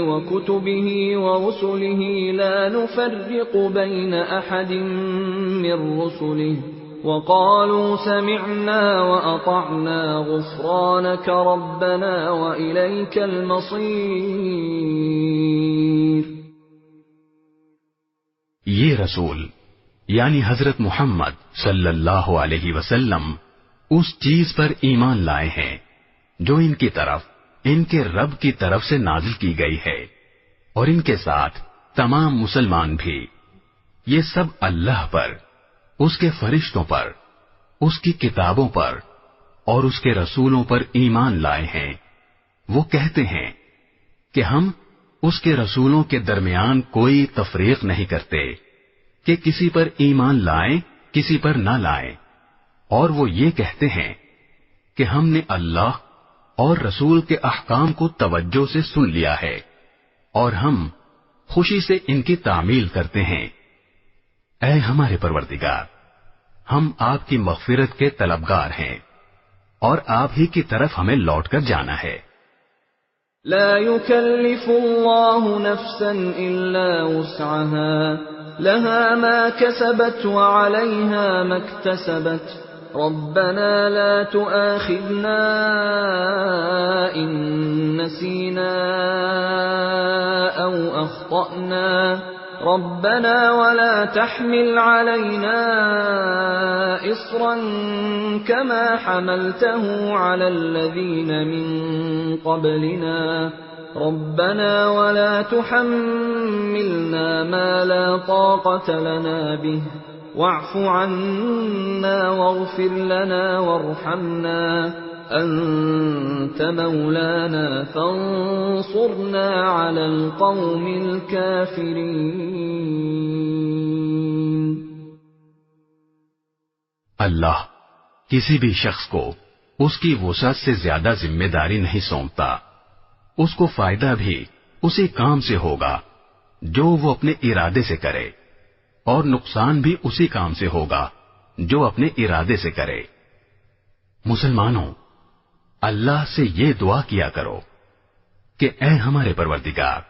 وكتبه ورسله لا نفرق بين أحد من رسله وقالوا سمعنا وأطعنا غفرانك ربنا وإليك المصير۔ یہ رسول یعنی حضرت محمد صلی اللہ علیہ وسلم اس چیز پر ایمان لائے ہیں جو ان کی طرف ان کے رب کی طرف سے نازل کی گئی ہے، اور ان کے ساتھ تمام مسلمان بھی، یہ سب اللہ پر، اس کے فرشتوں پر، اس کی کتابوں پر اور اس کے رسولوں پر ایمان لائے ہیں۔ وہ کہتے ہیں کہ ہم اس کے رسولوں کے درمیان کوئی تفریق نہیں کرتے کہ کسی پر ایمان لائیں کسی پر نہ لائیں، اور وہ یہ کہتے ہیں کہ ہم نے اللہ اور رسول کے احکام کو توجہ سے سن لیا ہے اور ہم خوشی سے ان کی تعمیل کرتے ہیں۔ اے ہمارے پروردگار، ہم آپ کی مغفرت کے طلبگار ہیں اور آپ ہی کی طرف ہمیں لوٹ کر جانا ہے۔ لا يكلف الله نفسا إلا وسعها لها ما كسبت وعليها ما اكتسبت ربنا لا تؤاخذنا إن نسينا أو أخطأنا ربنا ولا تحمل علينا إصرا كما حملته على الذين من قبلنا ربنا ولا تحملنا ما لا طاقة لنا به واعف عنا واغفر لنا وارحمنا أنت مولانا فانصرنا على القوم الكافرين. اللہ کسی بھی شخص کو اس کی وسعت سے زیادہ ذمہ داری نہیں سونپتا. اس کو فائدہ بھی اسی کام سے ہوگا جو وہ اپنے ارادے سے کرے، اور نقصان بھی اسی کام سے ہوگا جو اپنے ارادے سے کرے. مسلمانوں، اللہ سے یہ دعا کیا کرو کہ اے ہمارے پروردگار،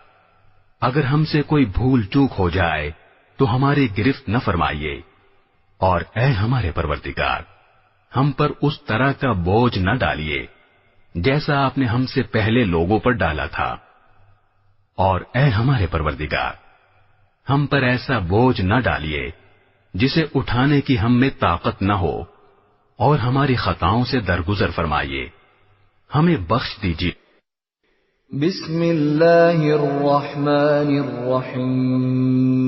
اگر ہم سے کوئی بھول چوک ہو جائے تو ہماری گرفت نہ فرمائیے، اور اے ہمارے پروردگار، ہم پر اس طرح کا بوجھ نہ ڈالیے جیسا آپ نے ہم سے پہلے لوگوں پر ڈالا تھا، اور اے ہمارے پروردگار، ہم پر ایسا بوجھ نہ ڈالیے جسے اٹھانے کی ہم میں طاقت نہ ہو، اور ہماری خطاؤں سے درگزر فرمائیے، ہمیں بخش دیجیے. بسم اللہ الرحمن الرحیم.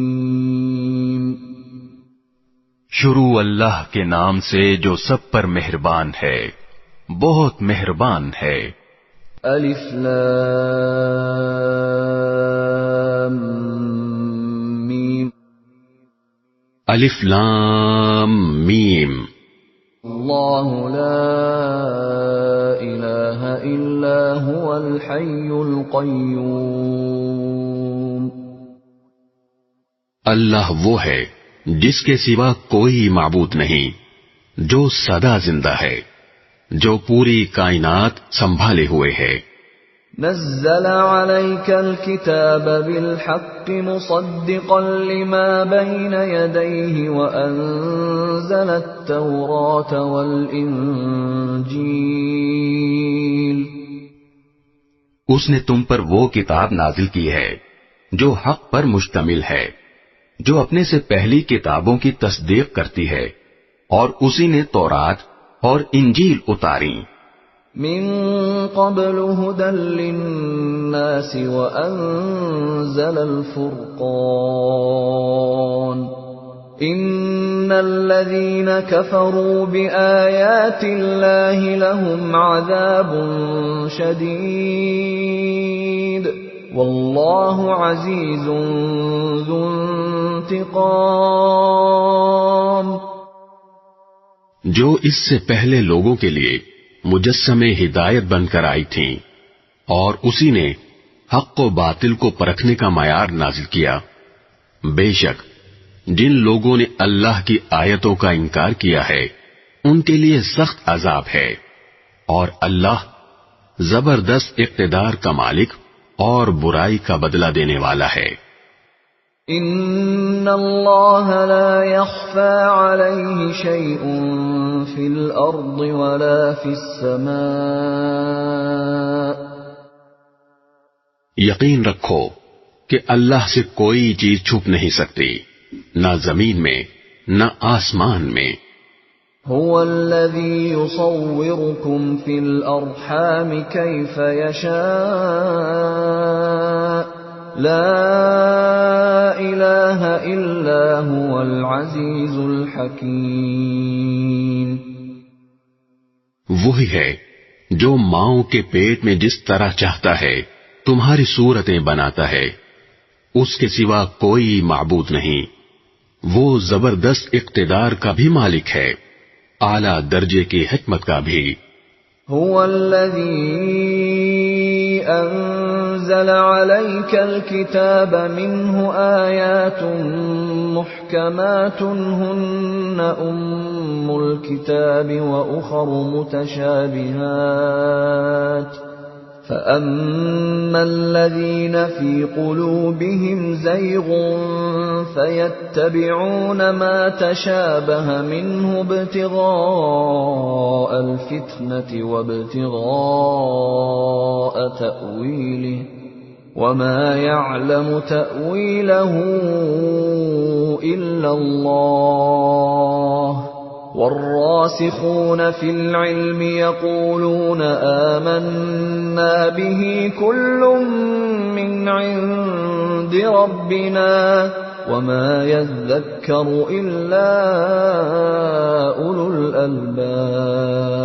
شروع اللہ کے نام سے جو سب پر مہربان ہے، بہت مہربان ہے. الف لام میم. الف لام میم. اللہ لا الہ الا هو الحی القیوم. اللہ وہ ہے جس کے سوا کوئی معبود نہیں، جو سدا زندہ ہے، جو پوری کائنات سنبھالے ہوئے ہے. نزل عليك الكتاب بالحق مصدقا لما بين يديه وأنزل التوراة والإنجيل. اس نے تم پر وہ کتاب نازل کی ہے جو حق پر مشتمل ہے، جو اپنے سے پہلی کتابوں کی تصدیق کرتی ہے، اور اسی نے تورات اور انجیل اتاری. من قبل هدى للناس وأنزل الفرقان. إن الذين كفروا بآيات الله لهم عذاب شديد والله عزيز ذو انتقام. جو اس سے پہلے لوگوں کے لیے مجسمے ہدایت بن کر آئی تھیں، اور اسی نے حق و باطل کو پرکھنے کا معیار نازل کیا. بے شک جن لوگوں نے اللہ کی آیتوں کا انکار کیا ہے ان کے لیے سخت عذاب ہے، اور اللہ زبردست اقتدار کا مالک اور برائی کا بدلہ دینے والا ہے. ان اللہ لا يخفى عليه شيء في الارض ولا في السماء. یقین رکھو کہ اللہ سے کوئی چیز چھپ نہیں سکتی، نہ زمین میں نہ آسمان میں. هو الذي يصوركم في الارحام كيف يشاء لا الہ الا هو العزیز الحکیم. وہی ہے جو ماؤں کے پیٹ میں جس طرح چاہتا ہے تمہاری صورتیں بناتا ہے، اس کے سوا کوئی معبود نہیں. وہ زبردست اقتدار کا بھی مالک ہے، اعلیٰ درجے کی حکمت کا بھی. هو الذي انزل عليك الكتاب منه آيات محكمات هن ام الكتاب واخر متشابهات فأما الذين في قلوبهم زيغ فيتبعون ما تشابه منه ابتغاء الفتنة وابتغاء تأويله وما يعلم تأويله إلا الله والراسخون في العلم يقولون آمنا به كل من عند ربنا وما يذكر إلا أولو الألباب.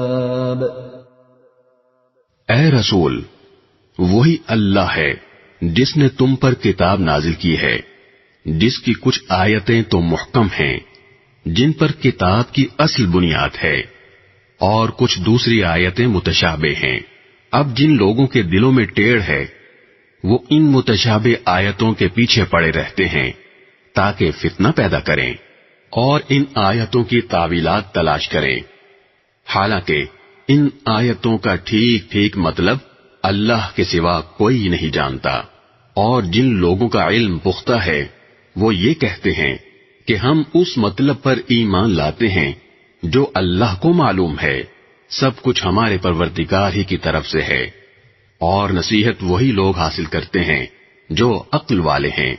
اے رسول، وہی اللہ ہے جس نے تم پر کتاب نازل کی ہے، جس کی کچھ آیتیں تو محکم ہیں، جن پر کتاب کی اصل بنیاد ہے، اور کچھ دوسری آیتیں متشابہ ہیں. اب جن لوگوں کے دلوں میں ٹیڑھ ہے وہ ان متشابہ آیتوں کے پیچھے پڑے رہتے ہیں تاکہ فتنہ پیدا کریں اور ان آیتوں کی تعویلات تلاش کریں، حالانکہ ان آیتوں کا ٹھیک ٹھیک مطلب اللہ کے سوا کوئی نہیں جانتا. اور جن لوگوں کا علم پختہ ہے وہ یہ کہتے ہیں کہ ہم اس مطلب پر ایمان لاتے ہیں جو اللہ کو معلوم ہے، سب کچھ ہمارے پروردگار ہی کی طرف سے ہے، اور نصیحت وہی لوگ حاصل کرتے ہیں جو عقل والے ہیں.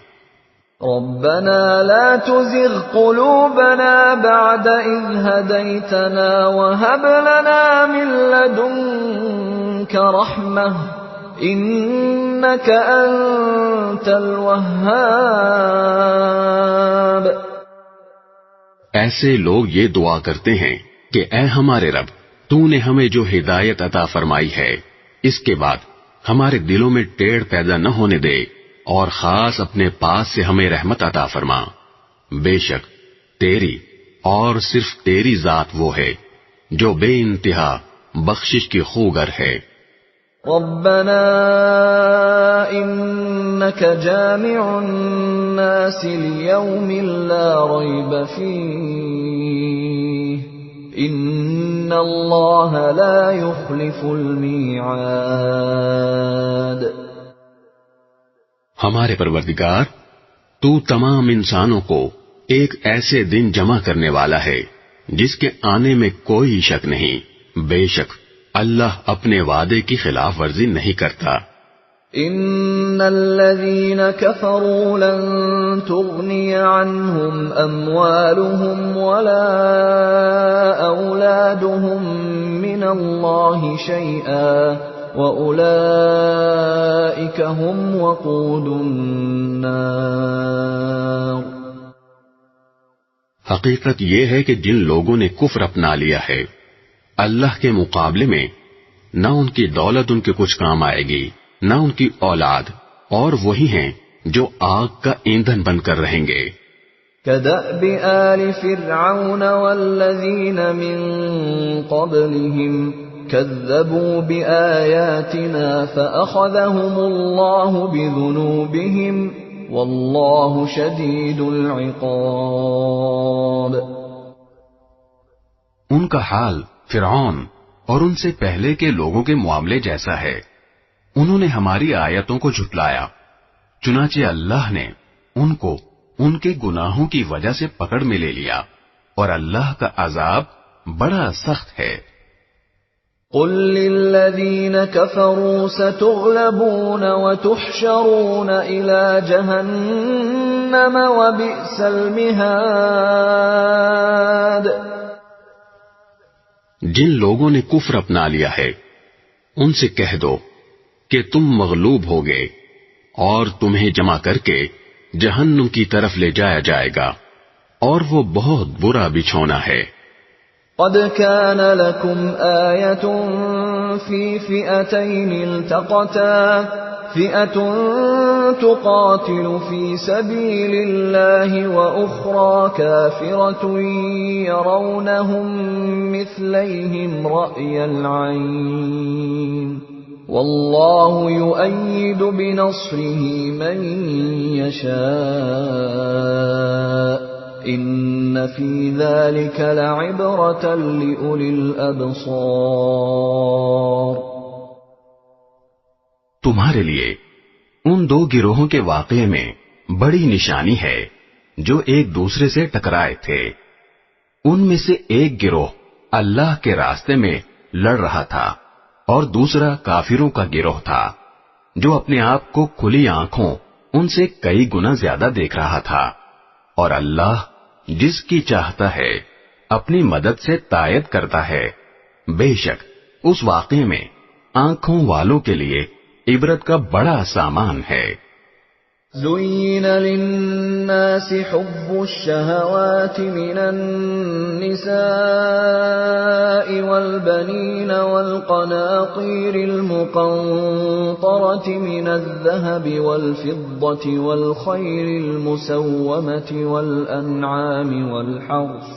ربنا لا تزغ قلوبنا بعد إذ هديتنا وهب لنا من لدنك رحمة إنك أنت الوهاب. ایسے لوگ یہ دعا کرتے ہیں کہ اے ہمارے رب، تو نے ہمیں جو ہدایت عطا فرمائی ہے اس کے بعد ہمارے دلوں میں ٹیڑھ پیدا نہ ہونے دے، اور خاص اپنے پاس سے ہمیں رحمت عطا فرما. بے شک تیری اور صرف تیری ذات وہ ہے جو بے انتہا بخشش کی خوگر ہے. ربنا انك جامع الناس ليوم لا ريب فيه ان الله لا يخلف الميعاد. ہمارے پروردگار، تو تمام انسانوں کو ایک ایسے دن جمع کرنے والا ہے جس کے آنے میں کوئی شک نہیں. بے شک اللہ اپنے وعدے کی خلاف ورزی نہیں کرتا. ان الذين كفروا لن تغني عنهم اموالهم ولا اولادهم من الله شيئا وَأُولَئِكَ هُمْ وَقُودُ النَّارِ. حقیقت یہ ہے کہ جن لوگوں نے کفر اپنا لیا ہے اللہ کے مقابلے میں نہ ان کی دولت ان کے کچھ کام آئے گی نہ ان کی اولاد، اور وہی ہیں جو آگ کا ایندھن بن کر رہیں گے. كَدَأْبِ آلِ فِرْعَوْنَ وَالَّذِينَ مِن قَبْلِهِمْ كذبوا بآياتنا فأخذهم الله بذنوبهم والله شديد العقاب. ان کا حال فرعون اور ان سے پہلے کے لوگوں کے معاملے جیسا ہے. انہوں نے ہماری آیتوں کو جھٹلایا، چنانچہ اللہ نے ان کو ان کے گناہوں کی وجہ سے پکڑ میں لے لیا، اور اللہ کا عذاب بڑا سخت ہے. قل للذين كفروا ستغلبون وتحشرون إلى جهنم وبئس المهاد. جن لوگوں نے کفر اپنا لیا ہے ان سے کہہ دو کہ تم مغلوب ہوگے اور تمہیں جمع کر کے جہنم کی طرف لے جایا جائے گا، اور وہ بہت برا بچھونا ہے. قد كان لكم آية في فئتين التقتا فئة تقاتل في سبيل الله وأخرى كافرة يرونهم مثليهم رأي العين والله يؤيد بنصره من يشاء ان فی ذلک لعبرۃ لأولی الابصار. تمہارے لیے ان دو گروہوں کے واقعے میں بڑی نشانی ہے جو ایک دوسرے سے ٹکرائے تھے. ان میں سے ایک گروہ اللہ کے راستے میں لڑ رہا تھا اور دوسرا کافروں کا گروہ تھا جو اپنے آپ کو کھلی آنکھوں ان سے کئی گنا زیادہ دیکھ رہا تھا. اور اللہ جس کی چاہتا ہے اپنی مدد سے تائید کرتا ہے. بے شک اس واقعے میں آنکھوں والوں کے لیے عبرت کا بڑا سامان ہے. زين للناس حب الشهوات من النساء والبنين والقناطير المقنطرة من الذهب والفضة والخيل المسومة والأنعام والحرث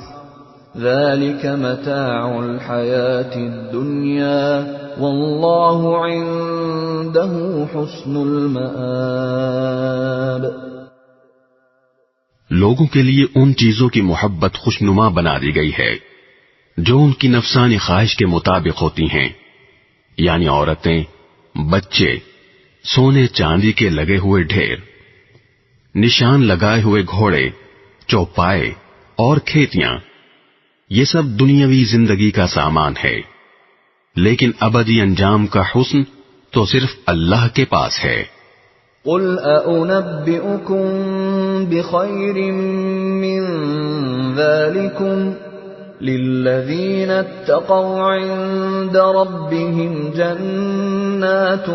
ذلك متاع الحياة الدنيا والله عنده حسن المآب. لوگوں کے لیے ان چیزوں کی محبت خوشنما بنا دی گئی ہے جو ان کی نفسانی خواہش کے مطابق ہوتی ہیں، یعنی عورتیں، بچے، سونے چاندی کے لگے ہوئے ڈھیر، نشان لگائے ہوئے گھوڑے، چوپائے اور کھیتیاں. یہ سب دنیاوی زندگی کا سامان ہے، لیکن ابدی انجام کا حسن تو صرف اللہ کے پاس ہے. قل أأنبئكم بخير من ذلكم للذين اتقوا عند ربهم جنات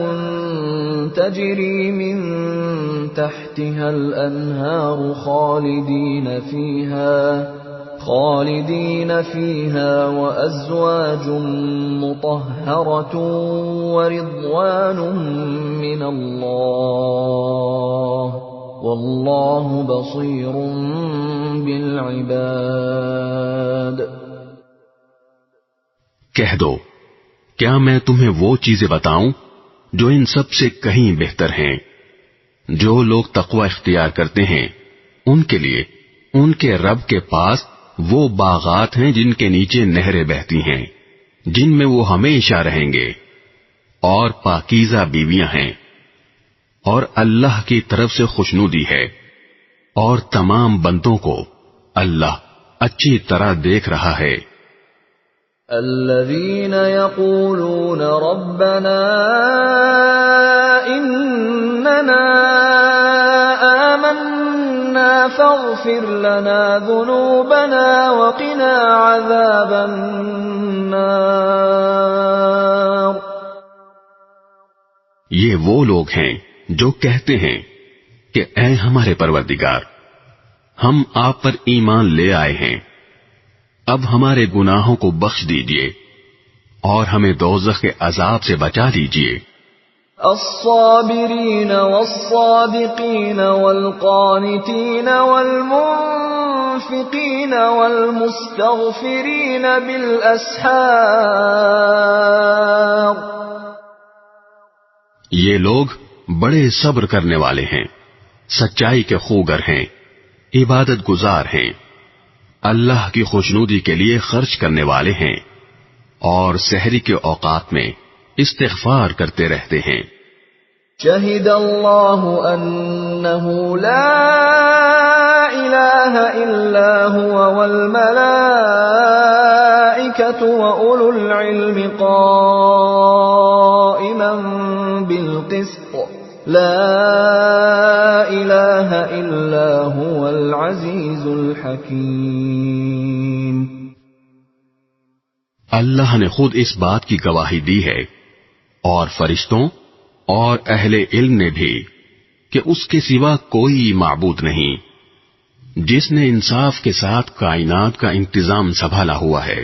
تجري من تحتها الأنهار خالدين فيها وأزواج مطهرة ورضوان من الله والله بصير بالعباد. کہہ دو، کیا میں تمہیں وہ چیزیں بتاؤں جو ان سب سے کہیں بہتر ہیں؟ جو لوگ تقوی اختیار کرتے ہیں ان کے لیے ان کے رب کے پاس وہ باغات ہیں جن کے نیچے نہریں بہتی ہیں، جن میں وہ ہمیشہ رہیں گے، اور پاکیزہ بیویاں ہیں، اور اللہ کی طرف سے خوشنودی ہے، اور تمام بندوں کو اللہ اچھی طرح دیکھ رہا ہے. الذين يقولون ربنا إننا آمنا فاغفر لنا ذنوبنا وقنا عذاب النار. یہ وہ لوگ ہیں جو کہتے ہیں کہ اے ہمارے پروردگار، ہم آپ پر ایمان لے آئے ہیں، اب ہمارے گناہوں کو بخش دیجئے اور ہمیں دوزخ کے عذاب سے بچا دیجئے. الصابرين والصادقين والقانتين والمنفقين والمستغفرين بالأسحار. یہ لوگ بڑے صبر کرنے والے ہیں، سچائی کے خوگر ہیں، عبادت گزار ہیں، اللہ کی خوشنودی کے لیے خرچ کرنے والے ہیں، اور سحری کے اوقات میں استغفار کرتے رہتے ہیں. شہد اللہ انہ لا الہ الا هو والملائکۃ وأولو العلم قائما بالقسط لا الہ الا هو العزیز الحکیم. اللہ نے خود اس بات کی گواہی دی ہے، اور فرشتوں اور اہل علم نے بھی، کہ اس کے سوا کوئی معبود نہیں، جس نے انصاف کے ساتھ کائنات کا انتظام سنبھالا ہوا ہے.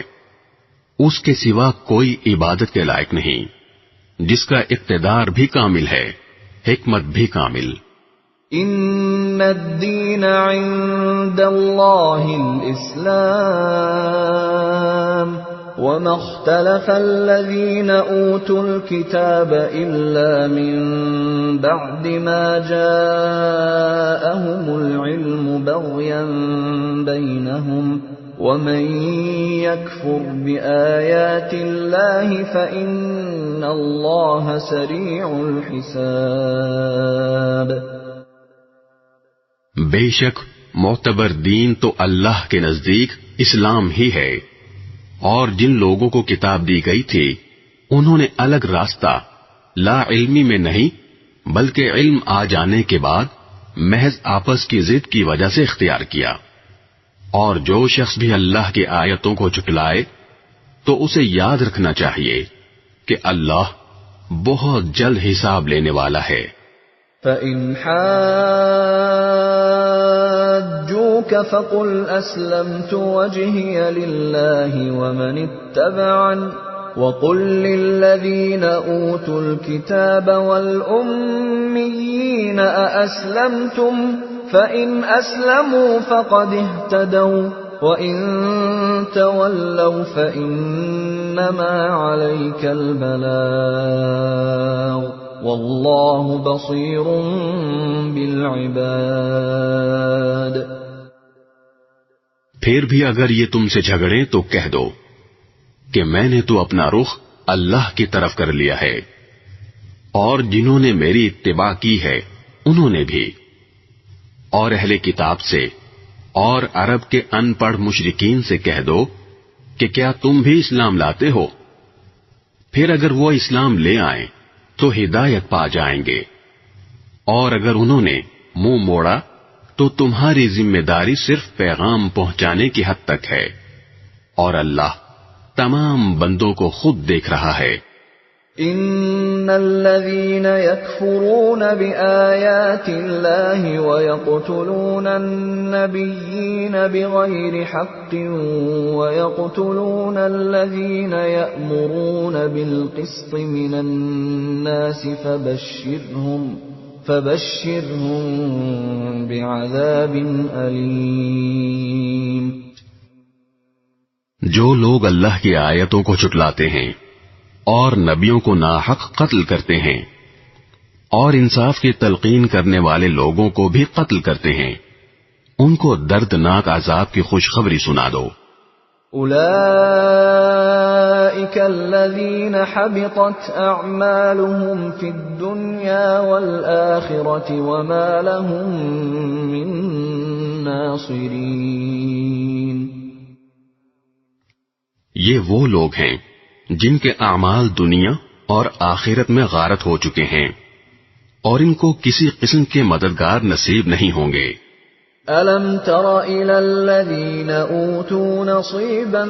اس کے سوا کوئی عبادت کے لائق نہیں، جس کا اقتدار بھی کامل ہے، حکمت بھی کامل. ان الدین عند اللہ الاسلام وما اختلف الذين اوتوا الكتاب الا من بعد ما جاءهم العلم بغيا بينهم ومن يكفر بآيات الله فإن الله سريع الحساب. بے شک معتبر دین تو اللہ کے نزدیک اسلام ہی ہے، اور جن لوگوں کو کتاب دی گئی تھی انہوں نے الگ راستہ لا علمی میں نہیں بلکہ علم آ جانے کے بعد محض آپس کی ضد کی وجہ سے اختیار کیا، اور جو شخص بھی اللہ کی آیتوں کو جھٹلائے تو اسے یاد رکھنا چاہیے کہ اللہ بہت جلد حساب لینے والا ہے۔ فَإِنْ حَاجُّوكَ فَقُلْ أَسْلَمْتُ وَجْهِيَ لِلَّهِ وَمَنِ اتَّبَعَنِ وَقُلْ لِلَّذِينَ أُوتُوا الْكِتَابَ وَالْأُمِّيِّينَ أَأَسْلَمْتُمْ فَإِنْ أَسْلَمُوا فَقَدِ اهْتَدَوْا وَإِنْ تَوَلَّوْا فَإِنَّمَا عَلَيْكَ الْبَلَاغُ وَاللَّهُ بَصِيرٌ بِالْعِبَادِ۔ پھر بھی اگر یہ تم سے جھگڑیں تو کہہ دو کہ میں نے تو اپنا رخ اللہ کی طرف کر لیا ہے، اور جنہوں نے میری اتباع کی ہے انہوں نے بھی، اور اہل کتاب سے اور عرب کے ان پڑھ مشرکین سے کہہ دو کہ کیا تم بھی اسلام لاتے ہو؟ پھر اگر وہ اسلام لے آئیں تو ہدایت پا جائیں گے، اور اگر انہوں نے منہ موڑا تو تمہاری ذمہ داری صرف پیغام پہنچانے کی حد تک ہے، اور اللہ تمام بندوں کو خود دیکھ رہا ہے۔ ان الذين يكفرون بآيات الله ويقتلون النبيين بغير حق ويقتلون الذين يأمرون بالقسط من الناس فبشرهم بعذاب أليم۔ جو لوگ اللہ کی آیتوں کو جھٹلاتے ہیں اور نبیوں کو ناحق قتل کرتے ہیں اور انصاف کی تلقین کرنے والے لوگوں کو بھی قتل کرتے ہیں، ان کو دردناک عذاب کی خوشخبری سنا دو۔ اولئک الذین حبطت اعمالهم فی الدنیا والآخرة وما لهم من ناصرین۔ یہ وہ لوگ ہیں جن کے اعمال دنیا اور آخرت میں غارت ہو چکے ہیں، اور ان کو کسی قسم کے مددگار نصیب نہیں ہوں گے۔ أَلَمْ تَرَ إِلَى الَّذِينَ أُوتُوا نَصِيبًا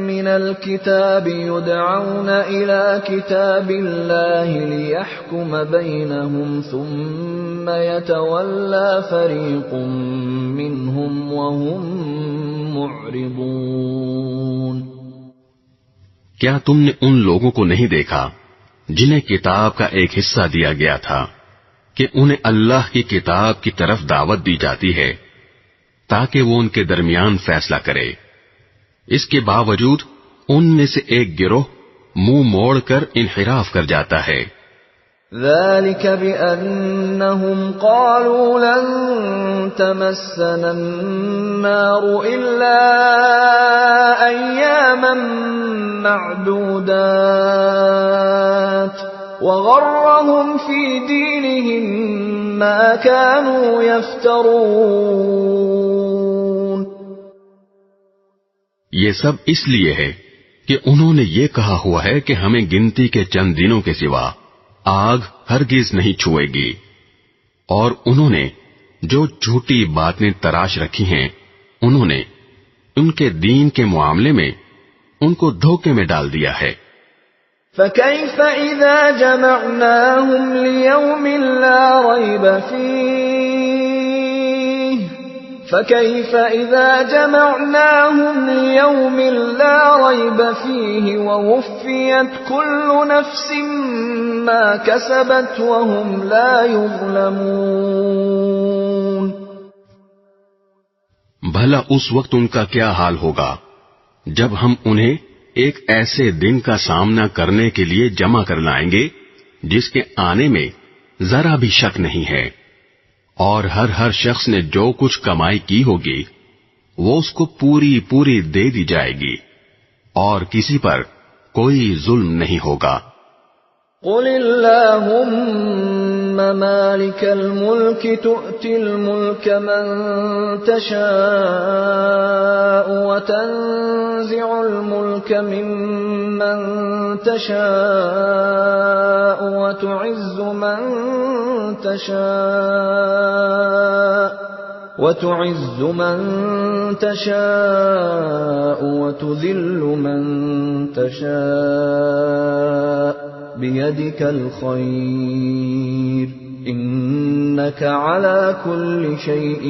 مِنَ الْكِتَابِ يُدْعَوْنَ إِلَى كِتَابِ اللَّهِ لِيَحْكُمَ بَيْنَهُمْ ثُمَّ يَتَوَلَّى فَرِيقٌ مِّنْهُمْ وَهُمْ مُعْرِضُونَ۔ کیا تم نے ان لوگوں کو نہیں دیکھا جنہیں کتاب کا ایک حصہ دیا گیا تھا کہ انہیں اللہ کی کتاب کی طرف دعوت دی جاتی ہے تاکہ وہ ان کے درمیان فیصلہ کرے، اس کے باوجود ان میں سے ایک گروہ منہ موڑ کر انحراف کر جاتا ہے۔ ذلك بأنهم قالوا لن تمسنا النار إلا أياما معدودات وغرهم في دينهم ما كانوا يفترون۔ یہ سب اس لیے ہے کہ انہوں نے یہ کہا ہوا ہے کہ ہمیں گنتی کے چند دنوں کے سوا آگ ہرگز نہیں چھوئے گی، اور انہوں نے جو جھوٹی باتیں تراش رکھی ہیں انہوں نے ان کے دین کے معاملے میں ان کو دھوکے میں ڈال دیا ہے۔ فَكَيْفَ إِذَا جَمَعْنَاهُمْ لِيَوْمٍ لَا رَيْبَ فِيهِ فَكَيْفَ إِذَا جَمَعْنَاهُمْ لِيَوْمٍ لَا رَيْبَ فِيهِ وَوُفِّيَتْ كُلُّ نَفْسٍ مَا كَسَبَتْ وَهُمْ لَا يُظْلَمُونَ۔ بھلا اس وقت ان کا کیا حال ہوگا جب ہم انہیں ایک ایسے دن کا سامنا کرنے کے لیے جمع کر لائیں گے جس کے آنے میں ذرا بھی شک نہیں ہے، اور ہر شخص نے جو کچھ کمائی کی ہوگی وہ اس کو پوری دے دی جائے گی، اور کسی پر کوئی ظلم نہیں ہوگا۔ قل اللهم مالك الملك تؤتي الملك من تشاء وتنزع الملك ممن تشاء وتعز من تشاء وتعز من تشاء وتذل من تشاء بيدك الخير إنك على كل شيء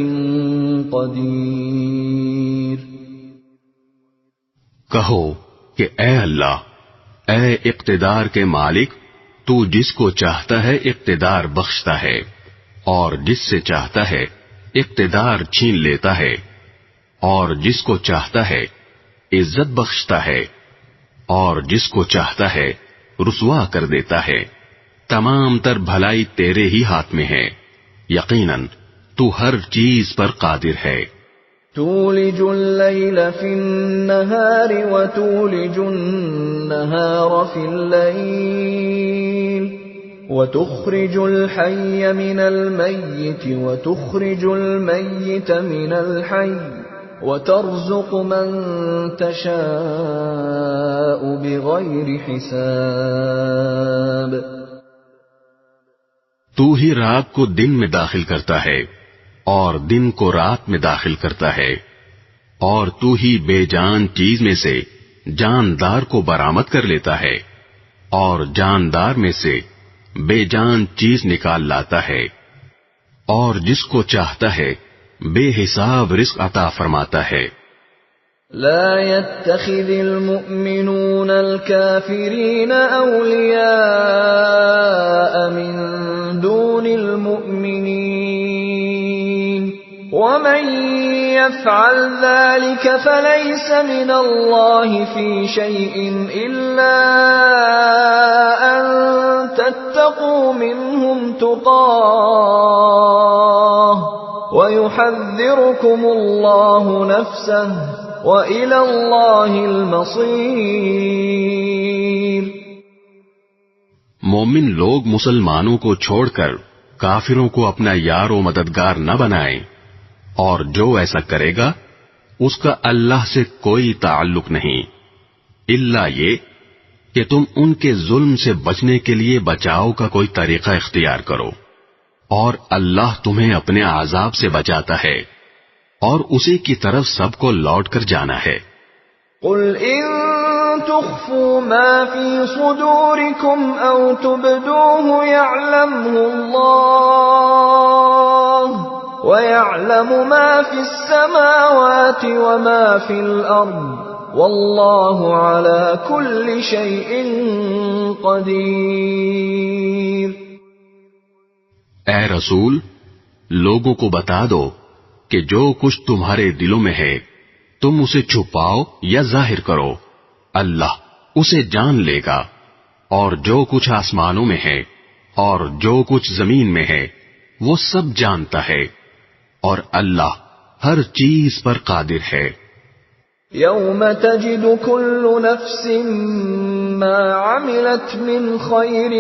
قدير. کہو کہ اے اللہ، اے اقتدار کے مالک، تو جس کو چاہتا ہے اقتدار بخشتا ہے اور جس سے چاہتا ہے اقتدار چھین لیتا ہے، اور جس کو چاہتا ہے عزت بخشتا ہے اور جس کو چاہتا ہے رسوا کر دیتا ہے. تمام تر بھلائی تیرے ہی ہاتھ میں ہے، یقیناً تو ہر چیز پر قادر ہے. تولج الليل في النهار وتولج النهار في الليل وتخرج الحي من الميت وتخرج الميت من الحي وترزق من تشاء بغير حساب. تو ہی رات کو دن میں داخل کرتا ہے اور دن کو رات میں داخل کرتا ہے، اور تو ہی بے جان چیز میں سے جاندار کو برآمد کر لیتا ہے اور جاندار میں سے بے جان چیز نکال لاتا ہے، اور جس کو چاہتا ہے بے حساب رزق عطا فرماتا ہے. لا يتخذ المؤمنون الكافرين أولياء من دون المؤمنين ومن يفعل ذلك فليس من الله في شيء إلا أن تتقوا منهم تقاه ويحذركم الله نفسه وإلى الله المصير. مومن لوگ مسلمانوں کو چھوڑ کر کافروں کو اپنا یار و مددگار نہ بنائیں، اور جو ایسا کرے گا اس کا اللہ سے کوئی تعلق نہیں، الا یہ کہ تم ان کے ظلم سے بچنے کے لیے بچاؤ کا کوئی طریقہ اختیار کرو، اور اللہ تمہیں اپنے عذاب سے بچاتا ہے اور اسی کی طرف سب کو لوٹ کر جانا ہے. قل ان تخفوا ما في صدوركم او تبدوه يعلمه الله ويعلم ما في السماوات وما في الارض والله على كل شيء قدير. اے رسول، لوگوں کو بتا دو کہ جو کچھ تمہارے دلوں میں ہے تم اسے چھپاؤ یا ظاہر کرو، اللہ اسے جان لے گا، اور جو کچھ آسمانوں میں ہے اور جو کچھ زمین میں ہے وہ سب جانتا ہے، اور اللہ ہر چیز پر قادر ہے. يوم تجد كل نفس ما عملت من خير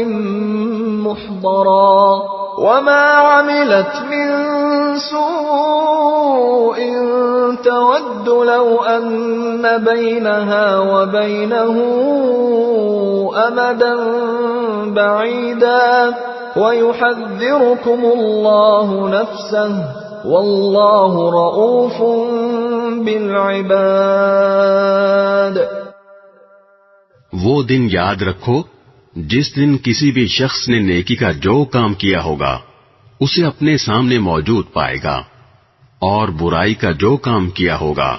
محضرا وما عملت من سوء تود لو أن بينها وبينه أمدا بعيدا ويحذركم الله نفسه والله رؤوف بالعباد. وہ دن یاد رکھو جس دن کسی بھی شخص نے نیکی کا جو کام کیا ہوگا اسے اپنے سامنے موجود پائے گا، اور برائی کا جو کام کیا ہوگا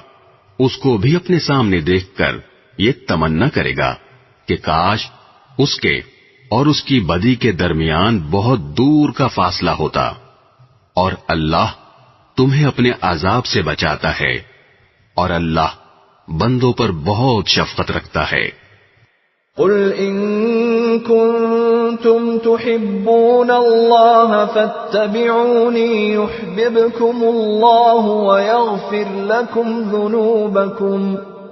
اس کو بھی اپنے سامنے دیکھ کر یہ تمنا کرے گا کہ کاش اس کے اور اس کی بدی کے درمیان بہت دور کا فاصلہ ہوتا، اور اللہ تمہیں اپنے عذاب سے بچاتا ہے، اور اللہ بندوں پر بہت شفقت رکھتا ہے. قل ان كنتم تحبون الله فاتبعوني يحببكم الله ويغفر لكم ذنوبكم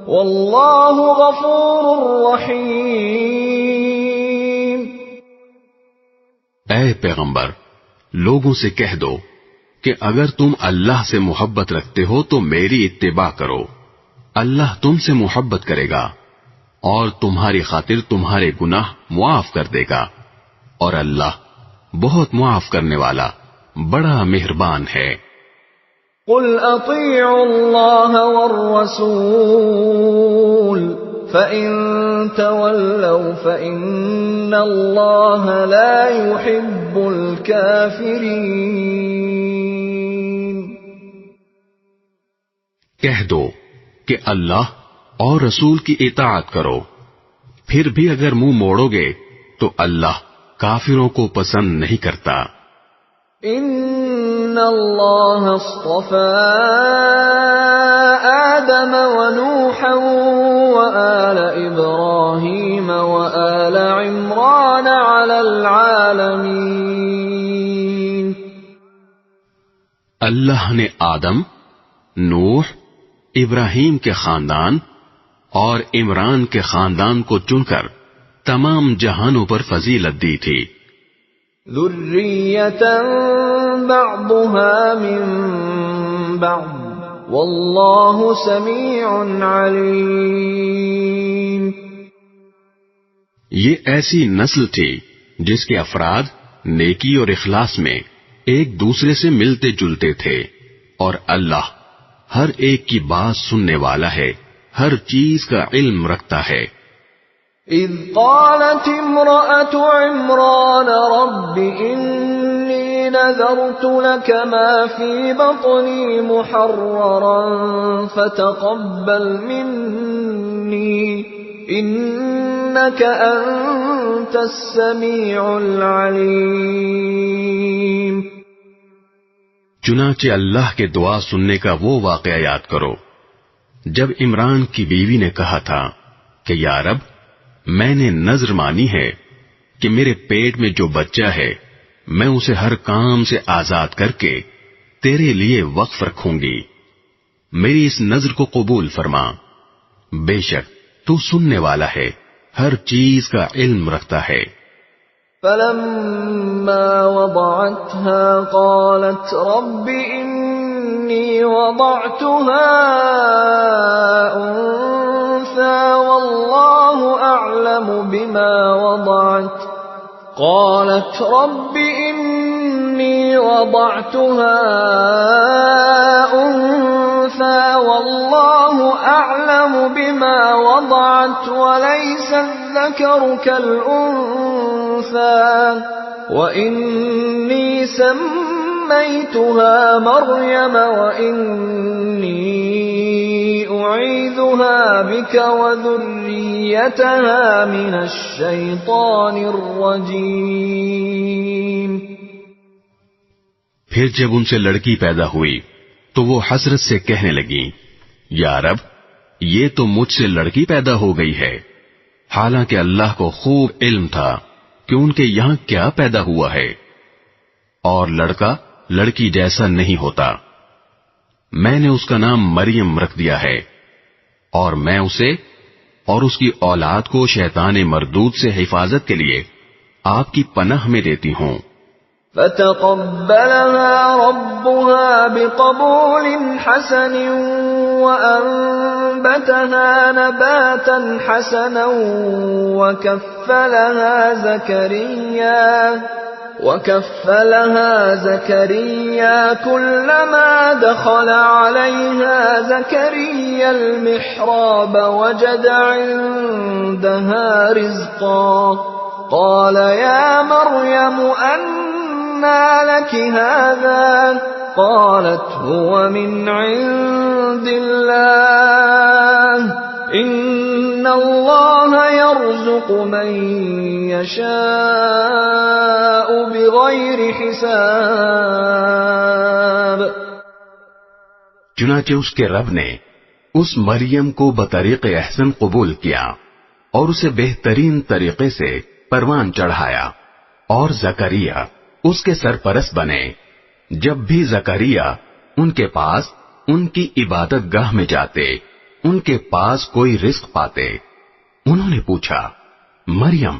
والله غفور رحيم. اے پیغمبر، لوگوں سے کہہ دو کہ اگر تم اللہ سے محبت رکھتے ہو تو میری اتباع کرو، اللہ تم سے محبت کرے گا اور تمہاری خاطر تمہارے گناہ معاف کر دے گا، اور اللہ بہت معاف کرنے والا بڑا مہربان ہے. قل اطیعوا اللہ والرسول فَإِن تَوَلَّوْا فَإِنَّ اللَّهَ لَا يُحِبُّ الْكَافِرِينَ۔ کہہ دو کہ اللہ اور رسول کی اطاعت کرو، پھر بھی اگر منہ موڑو گے تو اللہ کافروں کو پسند نہیں کرتا۔ ان اللہ اصطفى آدم ونوحا وآل ابراہیم وآل عمران علی العالمین۔ اللہ نے آدم، نوح، ابراہیم کے خاندان اور عمران کے خاندان کو چن کر تمام جہانوں پر فضیلت دی تھی۔ ذریۃ بعضها من بعض واللہ سمیع علیم۔ یہ ایسی نسل تھی جس کے افراد نیکی اور اخلاص میں ایک دوسرے سے ملتے جلتے تھے، اور اللہ ہر ایک کی بات سننے والا ہے، ہر چیز کا علم رکھتا ہے۔ اذ قالت امرأة عمران رب انی نذرت لك ما في بطني محررا فتقبل مني انك انت السميع العليم۔ چنانچہ اللہ کے دعا سننے کا وہ واقعہ یاد کرو جب عمران کی بیوی نے کہا تھا کہ یا رب، میں نے نذر مانی ہے کہ میرے پیٹ میں جو بچہ ہے میں اسے ہر کام سے آزاد کر کے تیرے لیے وقف رکھوں گی، میری اس نذر کو قبول فرما، بے شک تو سننے والا ہے، ہر چیز کا علم رکھتا ہے۔ فلما وضعتها قالت رب إني وضعتها أنثى والله أعلم بما وضعت قالت رب إني وضعتها أنثى والله أعلم بما وضعت وليس الذكر كالأنثى وإني سميتها مريم وإني أعيذها بك وذريتها من الشيطان الرجيم۔ پھر جب ان سے لڑکی پیدا ہوئی تو وہ حسرت سے کہنے لگیں، یا رب، یہ تو مجھ سے لڑکی پیدا ہو گئی ہے، حالانکہ اللہ کو خوب علم تھا کہ ان کے یہاں کیا پیدا ہوا ہے، اور لڑکا لڑکی جیسا نہیں ہوتا۔ میں نے اس کا نام مریم رکھ دیا ہے، اور میں اسے اور اس کی اولاد کو شیطان مردود سے حفاظت کے لیے آپ کی پناہ میں دیتی ہوں۔ فتقبلها ربها بقبول حسن وأنبتها نباتا حسنا وكفلها زكريا كلما دخل عليها زكريا المحراب وجد عندها رزقا قال يا مريم أنى لك هذا قالت هو من عند الله إن الله يرزق من يشاء بغير حساب۔ چنانچہ اس کے رب نے اس مریم کو بطریق احسن قبول کیا اور اسے بہترین طریقے سے پروان چڑھایا، اور زکریا اس کے سرپرست بنے۔ جب بھی زکریا ان کے پاس ان کی عبادت گاہ میں جاتے، ان کے پاس کوئی رزق پاتے۔ انہوں نے پوچھا، مریم،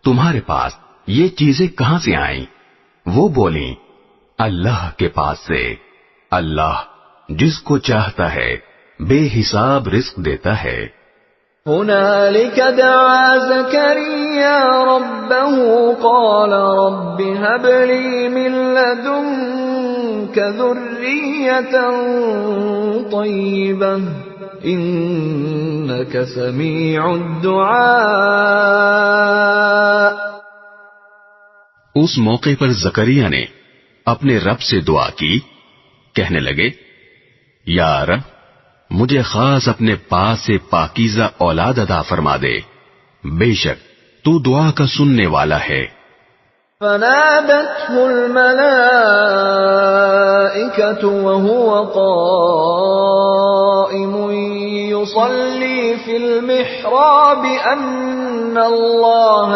تمہارے پاس یہ چیزیں کہاں سے آئیں؟ وہ بولیں، اللہ کے پاس سے، اللہ جس کو چاہتا ہے بے حساب رزق دیتا ہے۔ هنالك دعا زكريا ربه قال رب هب لي من لدنك منك ذرية طيبة إنك سميع الدعاء. اس موقع پر زکریا نے اپنے رب سے دعا کی، کہنے لگے، یا رب مجھے خاص اپنے پاس سے پاکیزہ اولاد عطا فرما دے، بے شک تو دعا کا سننے والا ہے. فنادته الملائكة وهو قائم يصلي في المحراب أن الله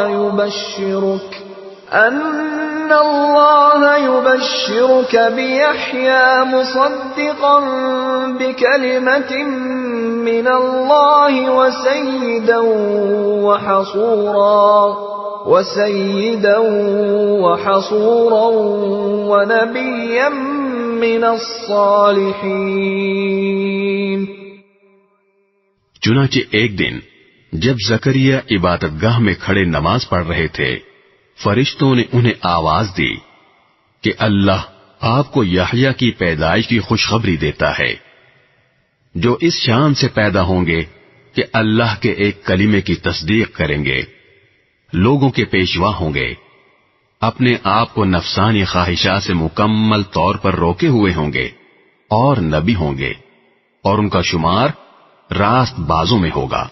يبشرك بيحيى مصدقا بكلمة من الله وسيدا وحصورا ونبيا من الصالحين. چنانچہ ایک دن جب زکریا عبادت گاہ میں کھڑے نماز پڑھ رہے تھے، فرشتوں نے انہیں آواز دی کہ اللہ آپ کو یحییٰ کی پیدائش کی خوشخبری دیتا ہے، جو اس شان سے پیدا ہوں گے کہ اللہ کے ایک کلمے کی تصدیق کریں گے، لوگوں کے پیشوا ہوں گے، اپنے آپ کو نفسانی خواہشات سے مکمل طور پر روکے ہوئے ہوں گے، اور نبی ہوں گے، اور ان کا شمار راست بازوں میں ہوگا.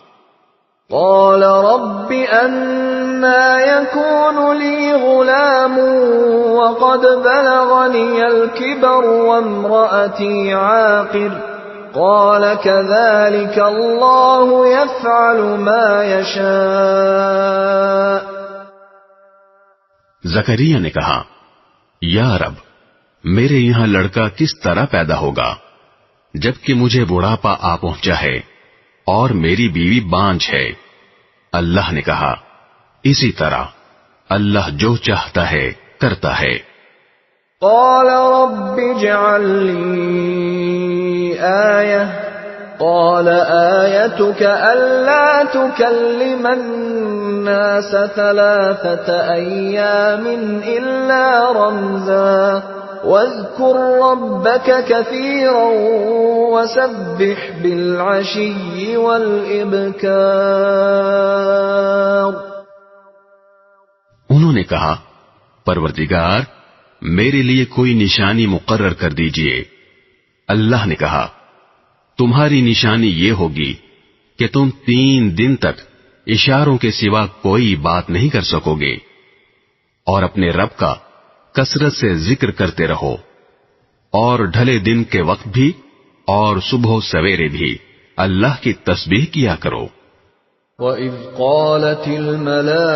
قال رب أنا يكون لي غلام وقد بلغني الكبر وامرأتي عاقر قال كذلك الله يفعل ما يشاء. زکریا نے کہا، یا رب میرے یہاں لڑکا کس طرح پیدا ہوگا جبکہ مجھے بڑھاپا آ پہنچا ہے اور میری بیوی بانجھ ہے. اللہ نے کہا، اسی طرح اللہ جو چاہتا ہے کرتا ہے. قال رب اجعل لي آية قال آيتك ألا تكلم الناس 3 أيام إلا رمزا واذكر ربك كثيرا وسبح بالعشي والإبكار. انہوں نے کہا، پروردگار میرے لیے کوئی نشانی مقرر کر دیجئے. اللہ نے کہا، تمہاری نشانی یہ ہوگی کہ تم 3 دن تک اشاروں کے سوا کوئی بات نہیں کر سکو گے، اور اپنے رب کا کثرت سے ذکر کرتے رہو، اور ڈھلے دن کے وقت بھی اور صبح و سویرے بھی اللہ کی تسبیح کیا کرو. وَإِذْ قَالَتِ الْمَلَائِكَةُ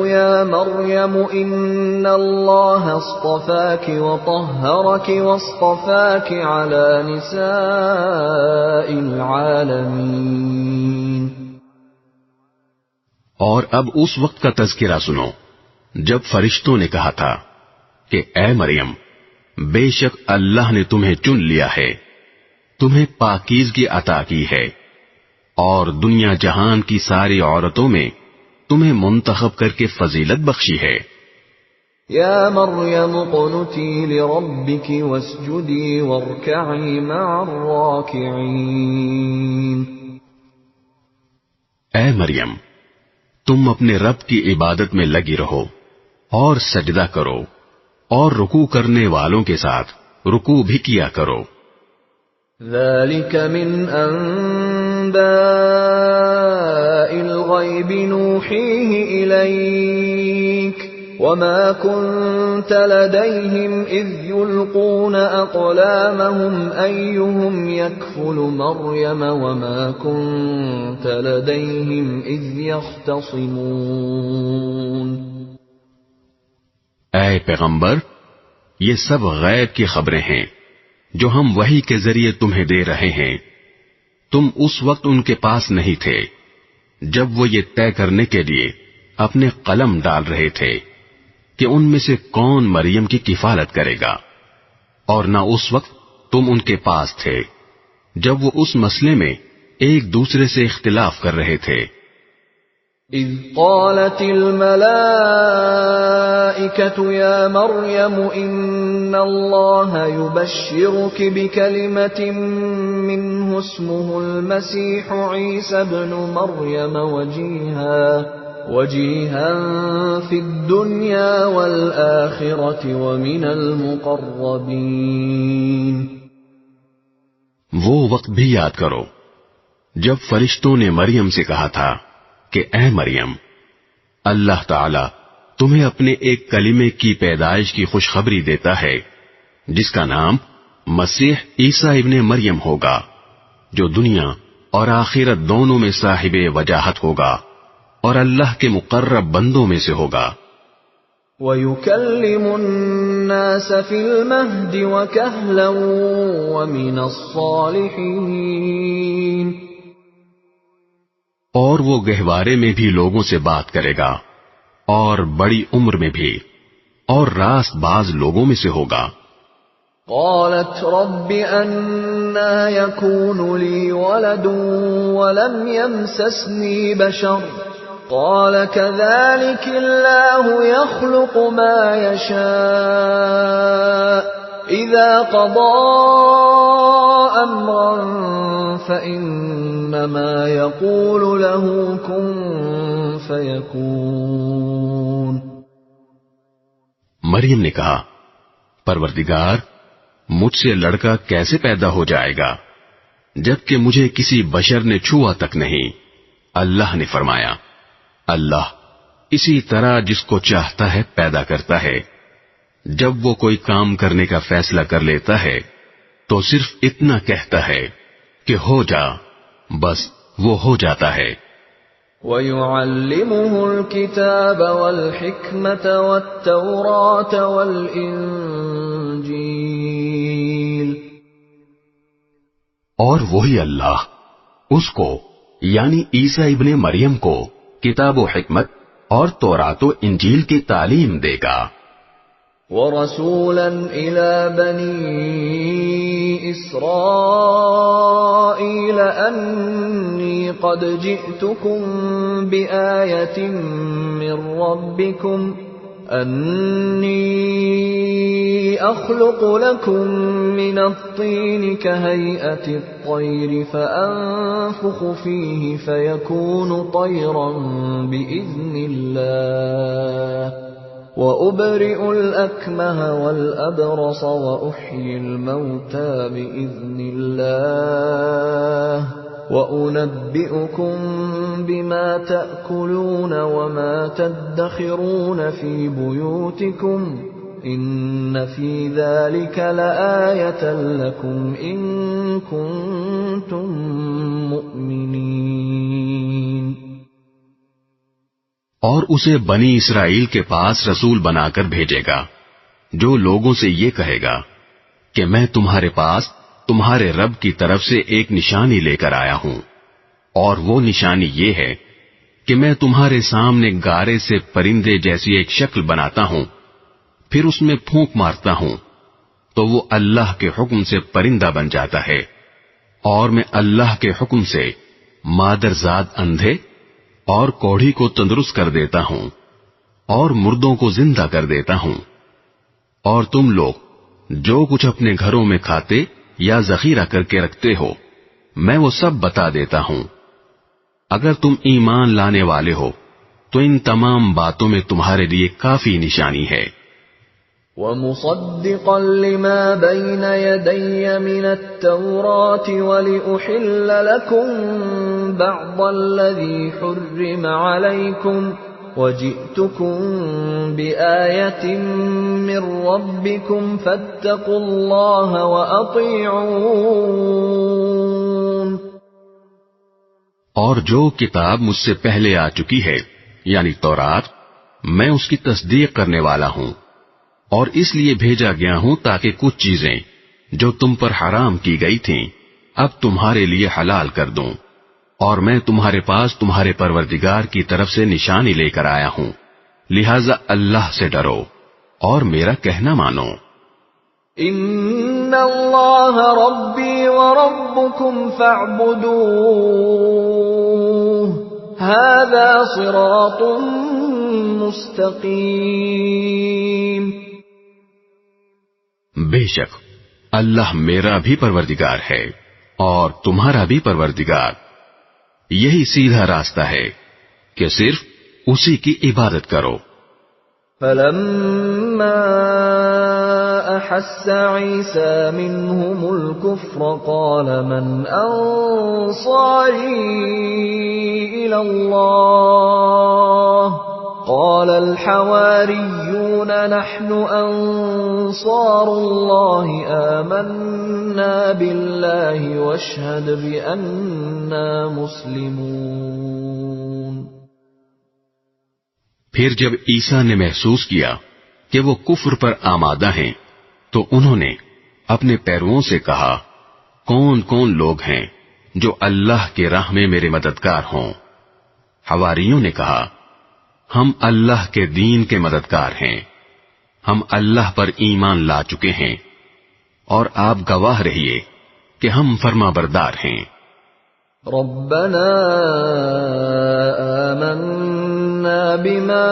يَا مَرْيَمُ إِنَّ اللَّهَ اصْطَفَاكِ وَطَهَّرَكِ وَاصْطَفَاكِ عَلَى نِسَاءِ الْعَالَمِينَ. اور اب اس وقت کا تذکرہ سنو جب فرشتوں نے کہا تھا کہ اے مریم، بے شک اللہ نے تمہیں چن لیا ہے، تمہیں پاکیزگی عطا کی ہے، اور دنیا جہان کی ساری عورتوں میں تمہیں منتخب کر کے فضیلت بخشی ہے. یا مریم قنتی لربک واسجدی وارکعی مع الراکعین. اے مریم، تم اپنے رب کی عبادت میں لگی رہو اور سجدہ کرو، اور رکوع کرنے والوں کے ساتھ رکوع بھی کیا کرو. ذلك من أنباء الغيب نوحيه إليك وما كنت لديهم إذ يلقون أقلامهم أيهم يكفل مريم وما كنت لديهم إذ يختصمون. اے پیغمبر، یہ سب غیب کی خبریں ہیں جو ہم وحی کے ذریعے تمہیں دے رہے ہیں. تم اس وقت ان کے پاس نہیں تھے جب وہ یہ طے کرنے کے لیے اپنے قلم ڈال رہے تھے کہ ان میں سے کون مریم کی کفالت کرے گا، اور نہ اس وقت تم ان کے پاس تھے جب وہ اس مسئلے میں ایک دوسرے سے اختلاف کر رہے تھے. إذ قالت الملائكة يا مريم إن الله يبشرك بكلمة منه اسمه المسيح عيسى ابن مريم وجيها في الدنيا والآخرة ومن المقربين. وہ وقت بھی یاد کرو جب فرشتوں نے مریم سے کہا تھا کہ اے مریم، اللہ تعالی تمہیں اپنے ایک کلمے کی پیدائش کی خوشخبری دیتا ہے جس کا نام مسیح عیسیٰ ابن مریم ہوگا، جو دنیا اور آخرت دونوں میں صاحب وجاہت ہوگا اور اللہ کے مقرب بندوں میں سے ہوگا. وَيُكَلِّمُ النَّاسَ فِي الْمَهْدِ وَكَهْلًا وَمِنَ الصَّالِحِينَ. اور وہ گہوارے میں بھی لوگوں سے بات کرے گا اور بڑی عمر میں بھی اور راست باز لوگوں میں سے ہوگا. قالت رب أَنَّى يَكُونُ لِي وَلَدٌ وَلَمْ يَمْسَسْنِي بَشَرٌ قال كذلك الله يخلق ما يشاء إذا قضى أمرا فإنما يقول له كن فيكون. مریم نے کہا، پروردگار مجھ سے لڑکا کیسے پیدا ہو جائے گا جبکہ مجھے کسی بشر نے چھوا تک نہیں. اللہ نے فرمایا، اللہ اسی طرح جس کو چاہتا ہے پیدا کرتا ہے. جب وہ کوئی کام کرنے کا فیصلہ کر لیتا ہے تو صرف اتنا کہتا ہے کہ ہو جا، بس وہ ہو جاتا ہے. وَيُعَلِّمُهُ الْكِتَابَ وَالْحِكْمَةَ وَالتَّوْرَاةَ وَالْإِنجِيلَ. اور وہی اللہ اس کو یعنی عیسیٰ ابن مریم کو کتاب و حکمت اور تورات و انجیل کی تعلیم دے گا. وَرَسُولًا إِلَى بَنِي إِسْرَائِيلَ أَنِّي قَدْ جِئْتُكُمْ بِآيَةٍ مِّن رَّبِّكُمْ أَنِّي أَخْلُقُ لَكُم مِّنَ الطِّينِ كَهَيْئَةِ الطَّيْرِ فَأَنفُخُ فِيهِ فَيَكُونُ طَيْرًا بِإِذْنِ اللَّهِ وَأُبْرِئُ الْأَكْمَهَ وَالْأَبْرَصَ وَأُحْيِي الْمَوْتَى بِإِذْنِ اللَّهِ وَأُنَبِّئُكُم بِمَا تَأْكُلُونَ وَمَا تَدَّخِرُونَ فِي بُيُوتِكُمْ إِنَّ فِي ذَلِكَ لَآيَةً لَكُمْ إِن كُنتُم مُّؤْمِنِينَ. اور اسے بنی اسرائیل کے پاس رسول بنا کر بھیجے گا جو لوگوں سے یہ کہے گا کہ میں تمہارے پاس تمہارے رب کی طرف سے ایک نشانی لے کر آیا ہوں، اور وہ نشانی یہ ہے کہ میں تمہارے سامنے گارے سے پرندے جیسی ایک شکل بناتا ہوں، پھر اس میں پھونک مارتا ہوں تو وہ اللہ کے حکم سے پرندہ بن جاتا ہے، اور میں اللہ کے حکم سے مادرزاد اندھے اور کوڑھی کو تندرست کر دیتا ہوں اور مردوں کو زندہ کر دیتا ہوں. اور تم لوگ جو کچھ اپنے گھروں میں کھاتے یا ذخیرہ کر کے رکھتے ہو میں وہ سب بتا دیتا ہوں. اگر تم ایمان لانے والے ہو تو ان تمام باتوں میں تمہارے لیے کافی نشانی ہے. وَمُصَدِّقًا لِمَا بَيْنَ يَدَيَّ مِنَ التَّوْرَاةِ وَلِأُحِلَّ لَكُم بَعْضَ الَّذِي حُرِّمَ عَلَيْكُمْ وَجِئْتُكُم بِآيَةٍ مِّن رَّبِّكُمْ فَاتَّقُوا اللَّهَ وَأَطِيعُونِ. اور جو کتاب مجھ سے پہلے آ چکی ہے یعنی تورات، میں اس کی تصدیق کرنے والا ہوں، اور اس لیے بھیجا گیا ہوں تاکہ کچھ چیزیں جو تم پر حرام کی گئی تھیں اب تمہارے لیے حلال کر دوں، اور میں تمہارے پاس تمہارے پروردگار کی طرف سے نشانی لے کر آیا ہوں، لہذا اللہ سے ڈرو اور میرا کہنا مانو. ان اللہ ربی وربکم فاعبدوہ هذا صراط مستقیم. بے شک اللہ میرا بھی پروردگار ہے اور تمہارا بھی پروردگار. یہی سیدھا راستہ ہے کہ صرف اسی کی عبادت کرو. فلما احس عیسی منهم الكفر قال من انصاری الى اللہ قال الحواریون نحن انصار اللہ آمنا باللہ واشہد بأننا مسلمون. پھر جب عیسیٰ نے محسوس کیا کہ وہ کفر پر آمادہ ہیں تو انہوں نے اپنے پیرووں سے کہا کون کون لوگ ہیں جو اللہ کے راہ میں میرے مددگار ہوں. حواریوں نے کہا ہم اللہ کے دین کے مددگار ہیں، ہم اللہ پر ایمان لا چکے ہیں اور آپ گواہ رہیے کہ ہم فرما بردار ہیں. ربنا آمنا بما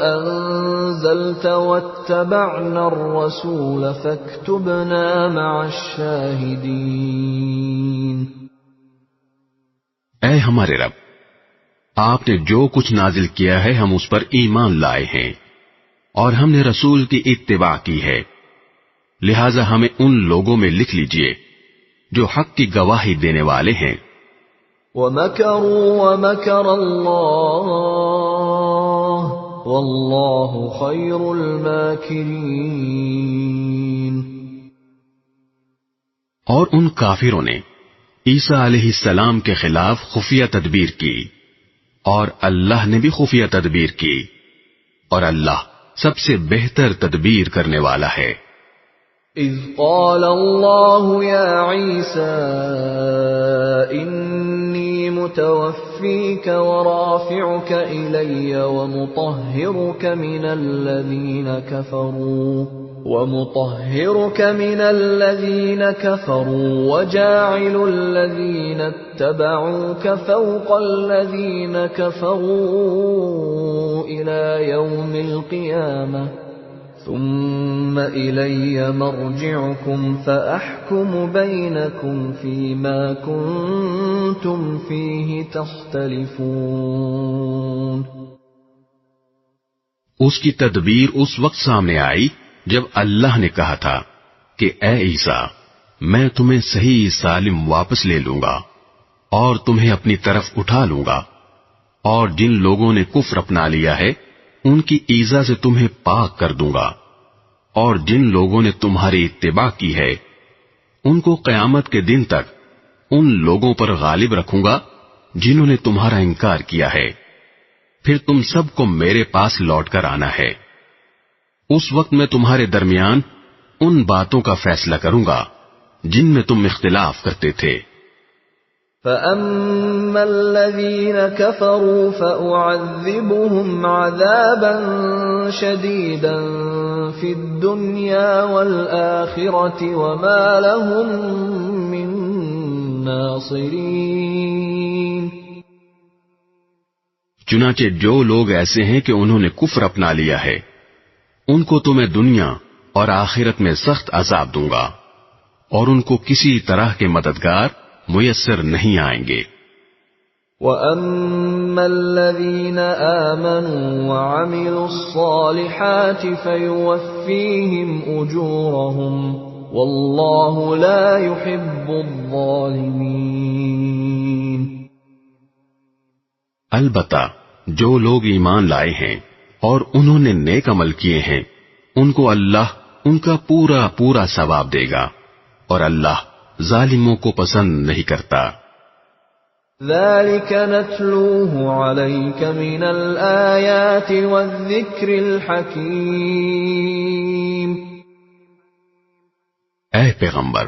انزلت واتبعنا الرسول فاكتبنا مع الشاہدین. اے ہمارے رب، آپ نے جو کچھ نازل کیا ہے ہم اس پر ایمان لائے ہیں اور ہم نے رسول کی اتباع کی ہے، لہذا ہمیں ان لوگوں میں لکھ لیجئے جو حق کی گواہی دینے والے ہیں. وَمَكَرُوا وَمَكَرَ اللَّهُ وَاللَّهُ خَيْرُ الْمَاكِرِينَ. اور ان کافروں نے عیسیٰ علیہ السلام کے خلاف خفیہ تدبیر کی اور اللہ نے بھی خفیہ تدبیر کی اور اللہ سب سے بہتر تدبیر کرنے والا ہے. اذ قال اللہ یا عیسیٰ انی متوفیک ورافعک الی ومطہرک من الذین کفروا وجاعل الذین اتبعوک فوق الذین کفروا الی یوم القیامہ ثم إلي مرجعكم فأحكم بينكم فيما كنتم فيه تختلفون. اس کی تدبیر اس وقت سامنے آئی جب اللہ نے کہا تھا کہ اے عیسیٰ میں تمہیں صحیح سالم واپس لے لوں گا اور تمہیں اپنی طرف اٹھا لوں گا، اور جن لوگوں نے کفر اپنا لیا ہے ان کی ایذا سے تمہیں پاک کر دوں گا، اور جن لوگوں نے تمہاری اتباع کی ہے ان کو قیامت کے دن تک ان لوگوں پر غالب رکھوں گا جنہوں نے تمہارا انکار کیا ہے. پھر تم سب کو میرے پاس لوٹ کر آنا ہے. اس وقت میں تمہارے درمیان ان باتوں کا فیصلہ کروں گا جن میں تم اختلاف کرتے تھے. فَأَمَّا الَّذِينَ كَفَرُوا فَأُعَذِّبُهُمْ عَذَابًا شَدِيدًا فِي الدُّنْيَا وَالْآخِرَةِ وَمَا لَهُم مِّن نَّاصِرِينَ. چنانچہ جو لوگ ایسے ہیں کہ انہوں نے کفر اپنا لیا ہے ان کو تو میں دنیا اور آخرت میں سخت عذاب دوں گا اور ان کو کسی طرح کے مددگار میسر نہیں آئیں گے. وَأَمَّا الَّذِينَ آمَنُوا وَعَمِلُوا الصَّالِحَاتِ فَيُوَفِّيهِمْ أُجُورَهُمْ وَاللَّهُ لَا يُحِبُّ الظَّالِمِينَ. البتہ جو لوگ ایمان لائے ہیں اور انہوں نے نیک عمل کیے ہیں ان کو اللہ ان کا پورا پورا ثواب دے گا اور اللہ ظالموں کو پسند نہیں کرتا. ذَلِكَ نَتْلُوهُ عَلَيْكَ مِنَ الْآيَاتِ وَالذِّكْرِ الْحَكِيمِ. اے پیغمبر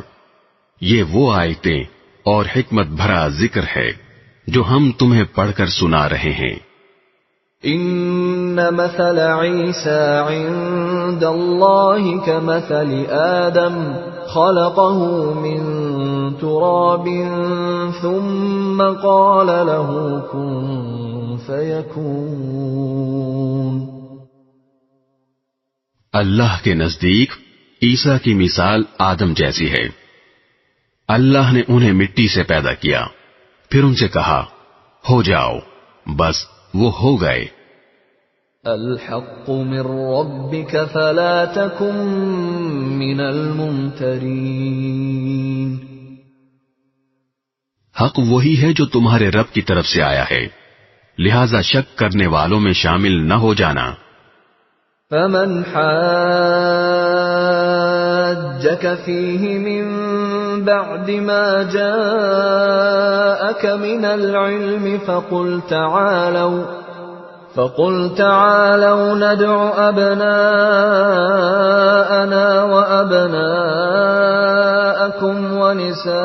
یہ وہ آیتیں اور حکمت بھرا ذکر ہے جو ہم تمہیں پڑھ کر سنا رہے ہیں. ان مثل عیسیٰ عند اللہ کمثل آدم خلقه من تراب ثم قال له كن فيكون۔ اللہ کے نزدیک عیسیٰ کی مثال آدم جیسی ہے۔ اللہ نے انہیں مٹی سے پیدا کیا، پھر ان سے کہا ہو جاؤ، بس وہ ہو گئے۔ الحق من ربك فلا تكن من الممترین۔ حق وہی ہے جو تمہارے رب کی طرف سے آیا ہے، لہذا شک کرنے والوں میں شامل نہ ہو جانا۔ فمن حاجك فيه من بعد ما جاءك من العلم فقل تعالوا ندع أبناءنا وأبناءكم ونساءنا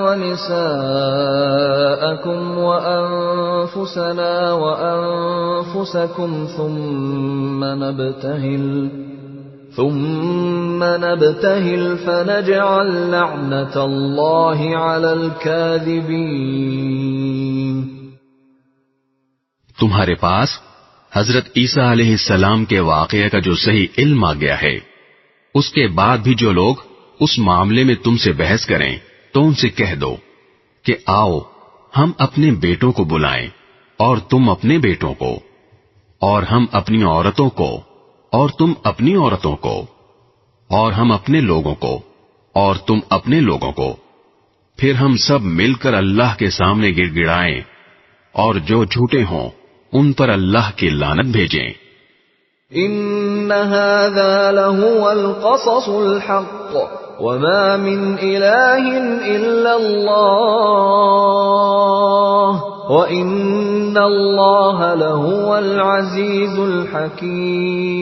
ونساءكم وأنفسنا وأنفسكم ثم نبتهل فنجعل لعنة الله على الكاذبين۔ تمہارے پاس حضرت عیسیٰ علیہ السلام کے واقعے کا جو صحیح علم آ گیا ہے، اس کے بعد بھی جو لوگ اس معاملے میں تم سے بحث کریں تو ان سے کہہ دو کہ آؤ ہم اپنے بیٹوں کو بلائیں اور تم اپنے بیٹوں کو، اور ہم اپنی عورتوں کو اور تم اپنی عورتوں کو، اور ہم اپنے لوگوں کو اور تم اپنے لوگوں کو، پھر ہم سب مل کر اللہ کے سامنے گڑ گڑائیں، اور جو جھوٹے ہوں ان پر اللہ کی لعنت بھیجیں۔ ان هذا لهو القصص الحق وما من اله الا الله وان الله لهو العزيز الحكيم۔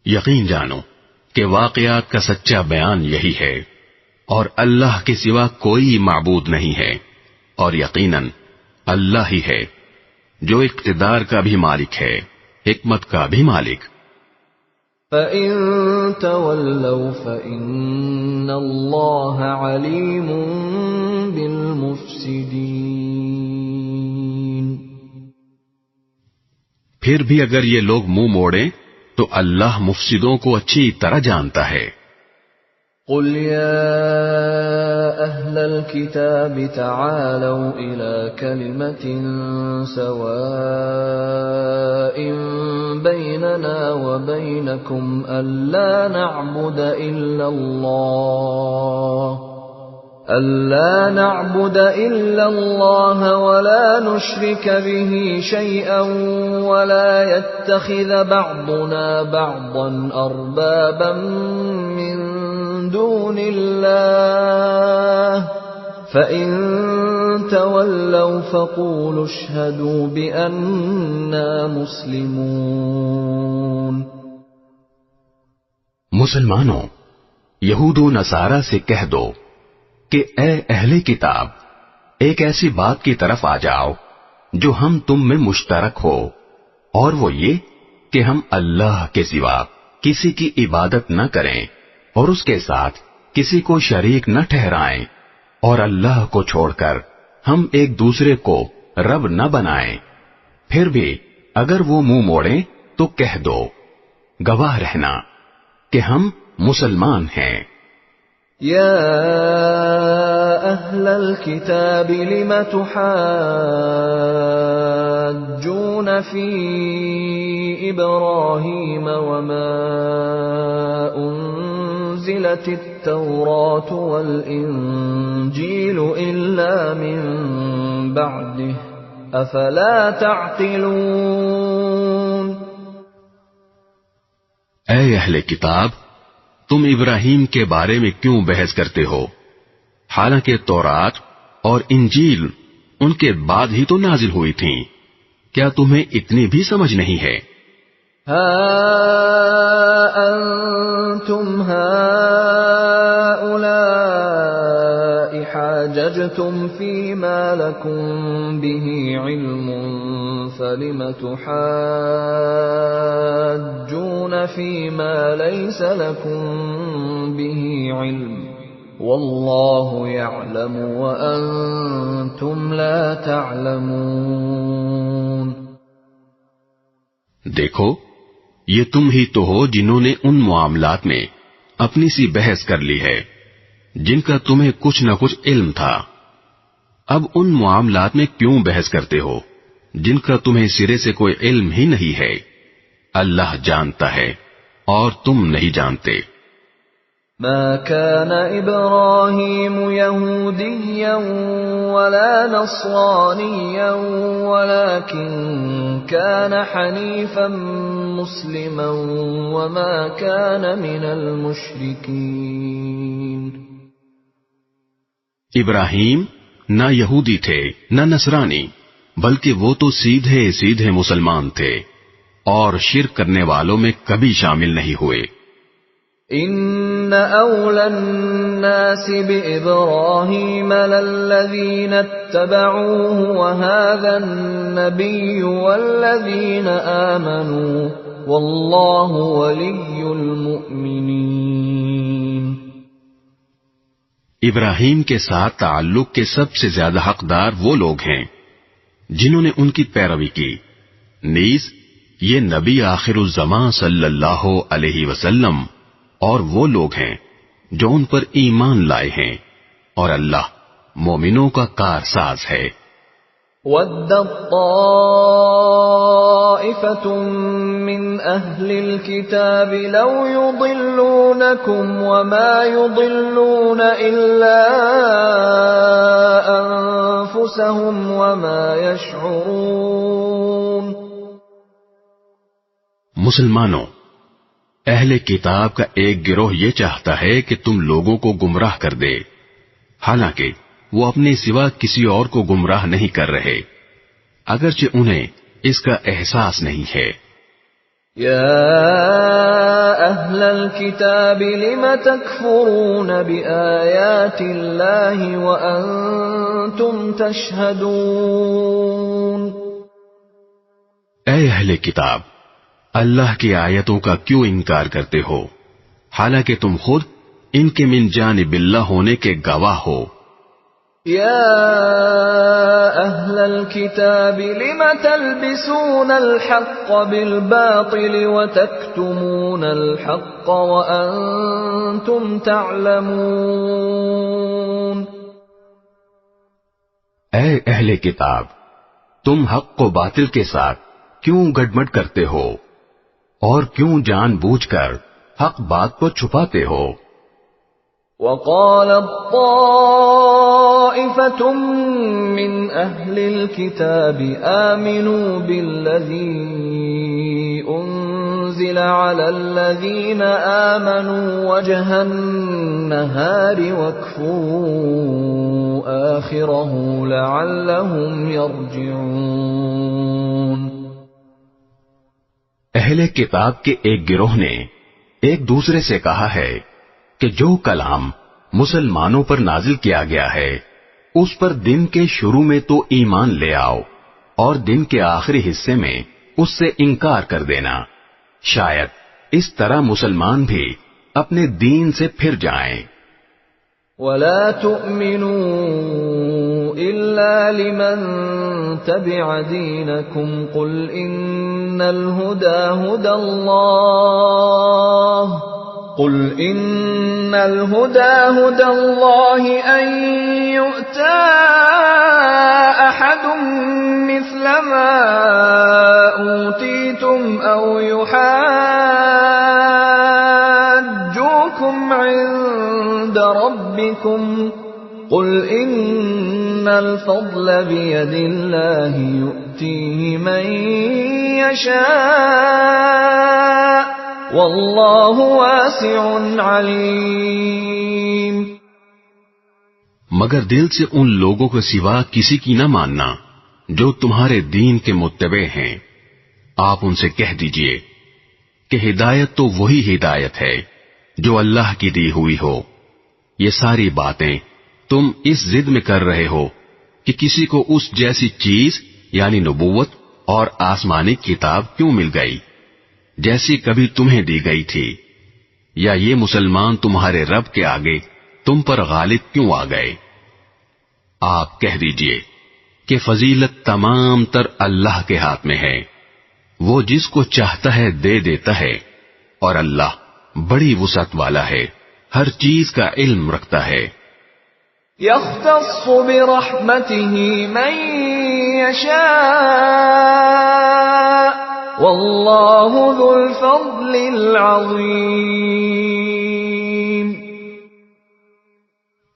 یقین جانو کہ واقعات کا سچا بیان یہی ہے، اور اللہ کے سوا کوئی معبود نہیں ہے، اور یقیناً اللہ ہی ہے جو اقتدار کا بھی مالک ہے، حکمت کا بھی مالک۔ فَإِن تَوَلَّوْا فَإِنَّ اللَّهَ عَلِيمٌ بِالْمُفْسِدِينَ۔ پھر بھی اگر یہ لوگ منہ موڑیں تو اللہ مفسدوں کو اچھی طرح جانتا ہے۔ قل يا أهل الكتاب تعالوا إلى كلمة سواء بيننا وبينكم ألا نعبد إلا الله ولا نشرك به شيئا ولا يتخذ بعضنا بعضا أربابا من دون الله فإن تولوا فقولوا اشهدوا بأننا مسلمون۔ مسلمانوں، یہود و نصارہ سے کہہ دو کہ اے اہل کتاب، ایک ایسی بات کی طرف آ جاؤ جو ہم تم میں مشترک ہو، اور وہ یہ کہ ہم اللہ کے سوا کسی کی عبادت نہ کریں اور اس کے ساتھ کسی کو شریک نہ ٹھہرائیں، اور اللہ کو چھوڑ کر ہم ایک دوسرے کو رب نہ بنائیں۔ پھر بھی اگر وہ منہ موڑیں تو کہہ دو، گواہ رہنا کہ ہم مسلمان ہیں۔ یا اہل الکتاب لم تحاجون فی ابراہیم وما انزلت التوراة والانجیل الا من بعده افلا تعقلون۔ اے اہل کتاب، تم ابراہیم کے بارے میں کیوں بحث کرتے ہو، حالانکہ تورات اور انجیل ان کے بعد ہی تو نازل ہوئی تھیں، کیا تمہیں اتنی بھی سمجھ نہیں ہے؟ ہا انتم هؤلاء حاججتم فيما لكم به علم فلم تحاجون فيما ليس لكم به علم واللہ یعلم وانتم لا تعلمون. دیکھو یہ تم ہی تو ہو جنہوں نے ان معاملات میں اپنی سی بحث کر لی ہے جن کا تمہیں کچھ نہ کچھ علم تھا. اب ان معاملات میں کیوں بحث کرتے ہو جن کا تمہیں سرے سے کوئی علم ہی نہیں ہے؟ اللہ جانتا ہے اور تم نہیں جانتے. ما كان إبراهيم يهوديا ولا نصرانيا ولكن كان حنيفا مسلما وما كان من المشركين. ابراہیم نہ یہودی تھے نہ نصرانی، بلکہ وہ تو سیدھے سیدھے مسلمان تھے اور شرک کرنے والوں میں کبھی شامل نہیں ہوئے. ان اولى الناس بابراهيم للذين اتبعوه وهذا النبي والذين آمنوا والله ولي المؤمنين. ابراہیم کے ساتھ تعلق کے سب سے زیادہ حقدار وہ لوگ ہیں جنہوں نے ان کی پیروی کی، نیز یہ نبی آخر الزمان صلی اللہ علیہ وسلم اور وہ لوگ ہیں جو ان پر ایمان لائے ہیں، اور اللہ مومنوں کا کارساز ہے. وَدَّت طَّائِفَةٌ مِّنْ أَهْلِ الْكِتَابِ لَوْ يُضِلُّونَكُمْ وَمَا يُضِلُّونَ إِلَّا أَنفُسَهُمْ وَمَا يَشْعُرُونَ. مسلمانوں، اہل کتاب کا ایک گروہ یہ چاہتا ہے کہ تم لوگوں کو گمراہ کر دے، حالانکہ وہ اپنے سوا کسی اور کو گمراہ نہیں کر رہے، اگرچہ انہیں اس کا احساس نہیں ہے. یا اہل الکتاب لم تکفرون بآیات اللہ وانتم تشہدون. اے اہل کتاب، اللہ کی آیتوں کا کیوں انکار کرتے ہو حالانکہ تم خود ان کے من جانب اللہ ہونے کے گواہ ہو. یا اہل الکتاب لم تلبسون الحق بالباطل وتکتمون الحق وانتم تعلمون. اے اہل کتاب، تم حق کو باطل کے ساتھ کیوں گڈمڈ کرتے ہو اور کیوں جان بوجھ کر حق بات کو چھپاتے ہو؟ وقالت طائفة من أهل الكتاب آمنوا بالذي أنزل على الذين آمنوا وجه النهار واكفروا آخره لعلهم يرجعون. اہل کتاب کے ایک گروہ نے ایک دوسرے سے کہا ہے کہ جو کلام مسلمانوں پر نازل کیا گیا ہے اس پر دن کے شروع میں تو ایمان لے آؤ اور دن کے آخری حصے میں اس سے انکار کر دینا، شاید اس طرح مسلمان بھی اپنے دین سے پھر جائیں. وَلَا تُؤْمِنُوا إِلَّا لِمَن تَبِعَ دِينَكُمْ قُلْ إِنَّ الْهُدَى هُدَى اللَّهِ أَن يُؤْتَى أَحَدٌ مِثْلَ مَا أُوتِيتُمْ أَوْ يُحَاجُّوكُمْ عِندَ رَبِّكُمْ قُلْ إِنَّ الْفَضْلَ بِيَدِ اللَّهِ يُؤْتِيهِ مَن يَشَاءُ وَاللَّهُ وَاسِعٌ عَلِيمٌ. مگر دل سے ان لوگوں کے سوا کسی کی نہ ماننا جو تمہارے دین کے متبع ہیں. آپ ان سے کہہ دیجئے کہ ہدایت تو وہی ہدایت ہے جو اللہ کی دی ہوئی ہو. یہ ساری باتیں تم اس ضد میں کر رہے ہو کہ کسی کو اس جیسی چیز یعنی نبوت اور آسمانی کتاب کیوں مل گئی جیسی کبھی تمہیں دی گئی تھی. یا یہ مسلمان تمہارے رب کے آگے تم پر غالب کیوں آ گئے؟ آپ کہہ دیجئے کہ فضیلت تمام تر اللہ کے ہاتھ میں ہے، وہ جس کو چاہتا ہے دے دیتا ہے، اور اللہ بڑی وسعت والا ہے، ہر چیز کا علم رکھتا ہے۔ يختص برحمته من يشاء والله ذو الفضل العظيم۔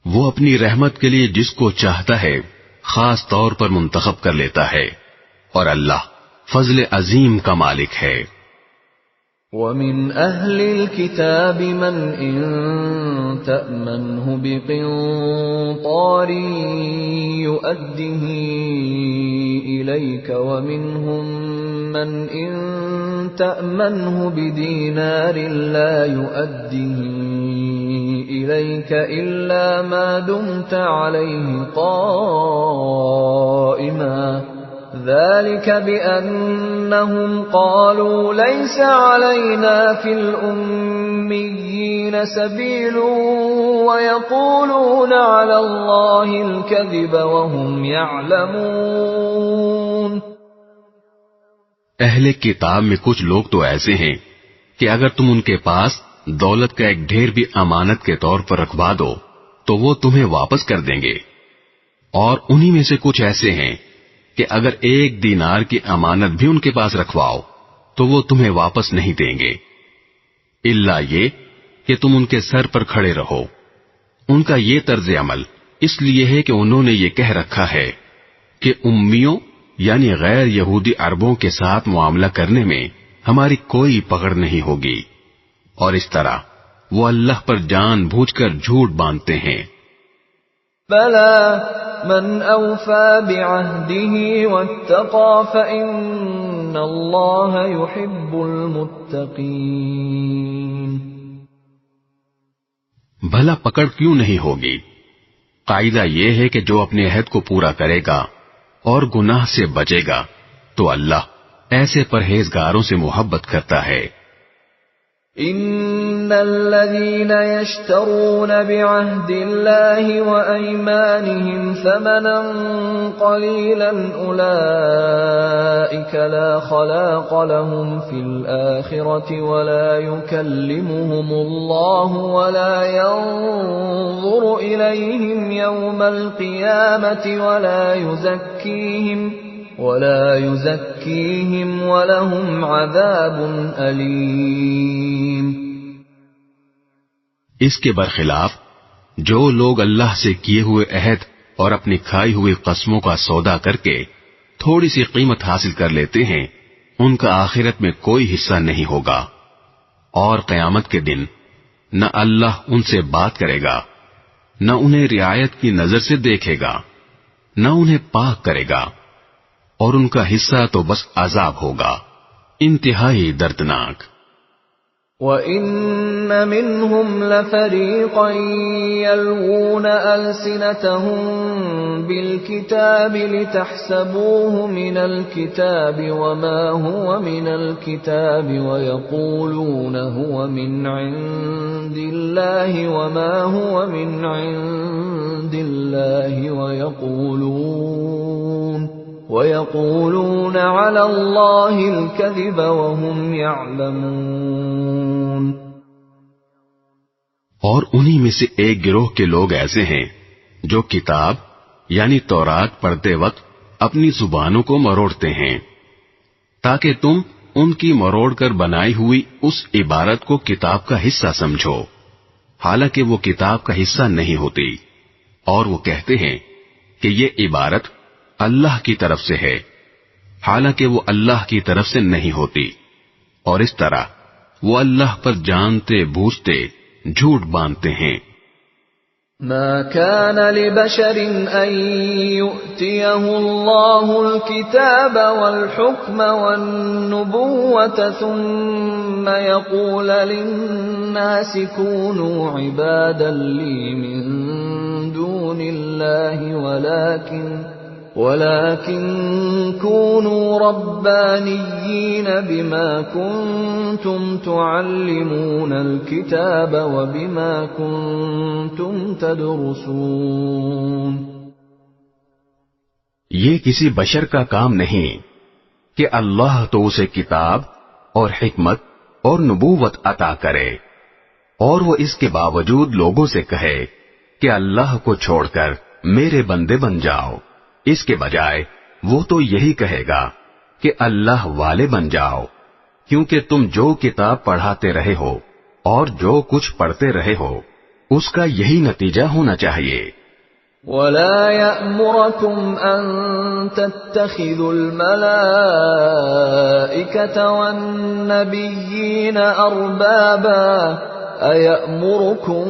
وہ اپنی رحمت کے لیے جس کو چاہتا ہے خاص طور پر منتخب کر لیتا ہے، اور اللہ فضل عظیم کا مالک ہے۔ وَمِنْ أَهْلِ الْكِتَابِ مَنْ إِنْ تَأْمَنْهُ بِقِنْطَارٍ يُؤَدِّهِ إِلَيْكَ وَمِنْهُمْ مَنْ إِنْ تَأْمَنْهُ بِدِينَارٍ لَا يُؤَدِّهِ إِلَيْكَ إِلَّا مَا دُمْتَ عَلَيْهِ قَائِمًا ذلك بأنهم قالوا ليس علينا في الأميين سبيل ويقولون على الله الكذب وهم يعلمون۔ اہل کتاب میں کچھ لوگ تو ایسے ہیں کہ اگر تم ان کے پاس دولت کا ایک ڈھیر بھی امانت کے طور پر رکھوا دو تو وہ تمہیں واپس کر دیں گے، اور انہی میں سے کچھ ایسے ہیں کہ اگر 1 دینار کی امانت بھی ان کے پاس رکھواؤ تو وہ تمہیں واپس نہیں دیں گے، الا یہ کہ تم ان کے سر پر کھڑے رہو۔ ان کا یہ طرز عمل اس لیے ہے کہ انہوں نے یہ کہہ رکھا ہے کہ امیوں یعنی غیر یہودی عربوں کے ساتھ معاملہ کرنے میں ہماری کوئی پکڑ نہیں ہوگی، اور اس طرح وہ اللہ پر جان بوجھ کر جھوٹ باندھتے ہیں۔ بلى من أوفى بعهده واتقى فإن الله يحب المتقين۔ بھلا پکڑ کیوں نہیں ہوگی؟ قاعدہ یہ ہے کہ جو اپنے عہد کو پورا کرے گا اور گناہ سے بچے گا تو اللہ ایسے پرہیزگاروں سے محبت کرتا ہے۔ ان الذين يشترون بعهد الله وايمانهم ثمنا قليلا اولئك لا خلاق لهم في الاخره ولا يكلمهم الله ولا ينظر اليهم يوم القيامه ولا يزكيهم ولهم عذاب أليم۔ اس کے برخلاف جو لوگ اللہ سے کیے ہوئے عہد اور اپنی کھائی ہوئی قسموں کا سودا کر کے تھوڑی سی قیمت حاصل کر لیتے ہیں، ان کا آخرت میں کوئی حصہ نہیں ہوگا، اور قیامت کے دن نہ اللہ ان سے بات کرے گا، نہ انہیں رعایت کی نظر سے دیکھے گا، نہ انہیں پاک کرے گا، اور ان کا حصہ تو بس عذاب ہوگا، انتہائی دردناک۔ وَإِنَّ مِنْهُمْ لَفَرِيقًا يَلْوُونَ أَلْسِنَتَهُم بِالْكِتَابِ لِتَحْسَبُوهُ مِنَ الْكِتَابِ وَمَا هُوَ مِنَ الْكِتَابِ وَيَقُولُونَ هُوَ مِنْ عِندِ اللَّهِ وَمَا هُوَ مِنْ عِندِ اللَّهِ وَيَقُولُونَ عَلَى اللَّهِ الْكَذِبَ وَهُمْ يَعْلَمُونَ۔ اور انہی میں سے ایک گروہ کے لوگ ایسے ہیں جو کتاب یعنی تورات پڑھتے وقت اپنی زبانوں کو مروڑتے ہیں تاکہ تم ان کی مروڑ کر بنائی ہوئی اس عبارت کو کتاب کا حصہ سمجھو، حالانکہ وہ کتاب کا حصہ نہیں ہوتی، اور وہ کہتے ہیں کہ یہ عبارت اللہ کی طرف سے ہے، حالانکہ وہ اللہ کی طرف سے نہیں ہوتی، اور اس طرح وہ اللہ پر جانتے بوجھتے جھوٹ باندھتے ہیں۔ ما كان لبشر ان يؤتيه الله الكتاب والحكم والنبوة ثم يقول للناس كونوا عبادا لي من دون الله وَلَكِن كُونُوا رَبَّانِيِّينَ بِمَا كُنتُمْ تُعَلِّمُونَ الْكِتَابَ وَبِمَا كُنتُمْ تَدْرُسُونَ. یہ کسی بشر کا کام نہیں کہ اللہ تو اسے کتاب اور حکمت اور نبوت عطا کرے اور وہ اس کے باوجود لوگوں سے کہے کہ اللہ کو چھوڑ کر میرے بندے بن جاؤ. اس کے بجائے وہ تو یہی کہے گا کہ اللہ والے بن جاؤ، کیونکہ تم جو کتاب پڑھاتے رہے ہو اور جو کچھ پڑھتے رہے ہو اس کا یہی نتیجہ ہونا چاہیے. وَلَا يَأْمُرَكُمْ أَن تَتَّخِذُوا الْمَلَائِكَةَ وَالنَّبِيِّينَ أَرْبَابًا أَيَأْمُرُكُم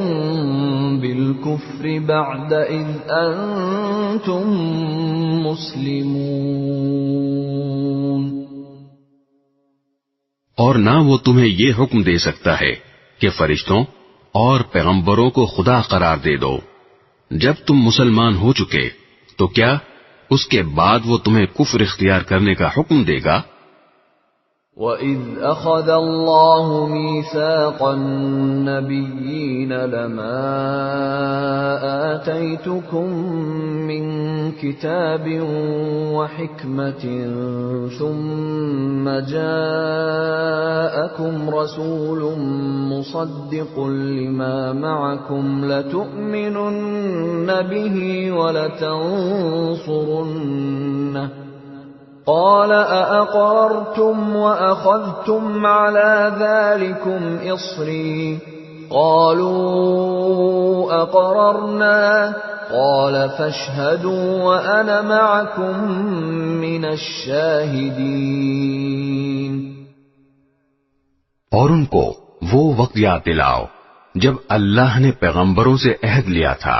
بِالْكُفْرِ بَعْدَ إِذْ أَنْتُمْ مُسْلِمُونَ. اور نہ وہ تمہیں یہ حکم دے سکتا ہے کہ فرشتوں اور پیغمبروں کو خدا قرار دے دو جب تم مسلمان ہو چکے، تو کیا اس کے بعد وہ تمہیں کفر اختیار کرنے کا حکم دے گا؟ وَإِذْ أَخَذَ اللَّهُ مِيثَاقَ النَّبِيِّينَ لَمَا آتَيْتُكُم مِّن كِتَابٍ وَحِكْمَةٍ ثُمَّ جَاءَكُمْ رَسُولٌ مُصَدِّقٌ لِّمَا مَعَكُمْ لَتُؤْمِنُنَّ بِهِ وَلَتَنصُرُنَّهُ قال أأقررتم وأخذتم على ذلكم إصري قالوا أقررنا قال فاشهدوا وأنا معكم من الشاهدين. اور ان کو وہ وقت یاد دلاؤ جب اللہ نے پیغمبروں سے عہد لیا تھا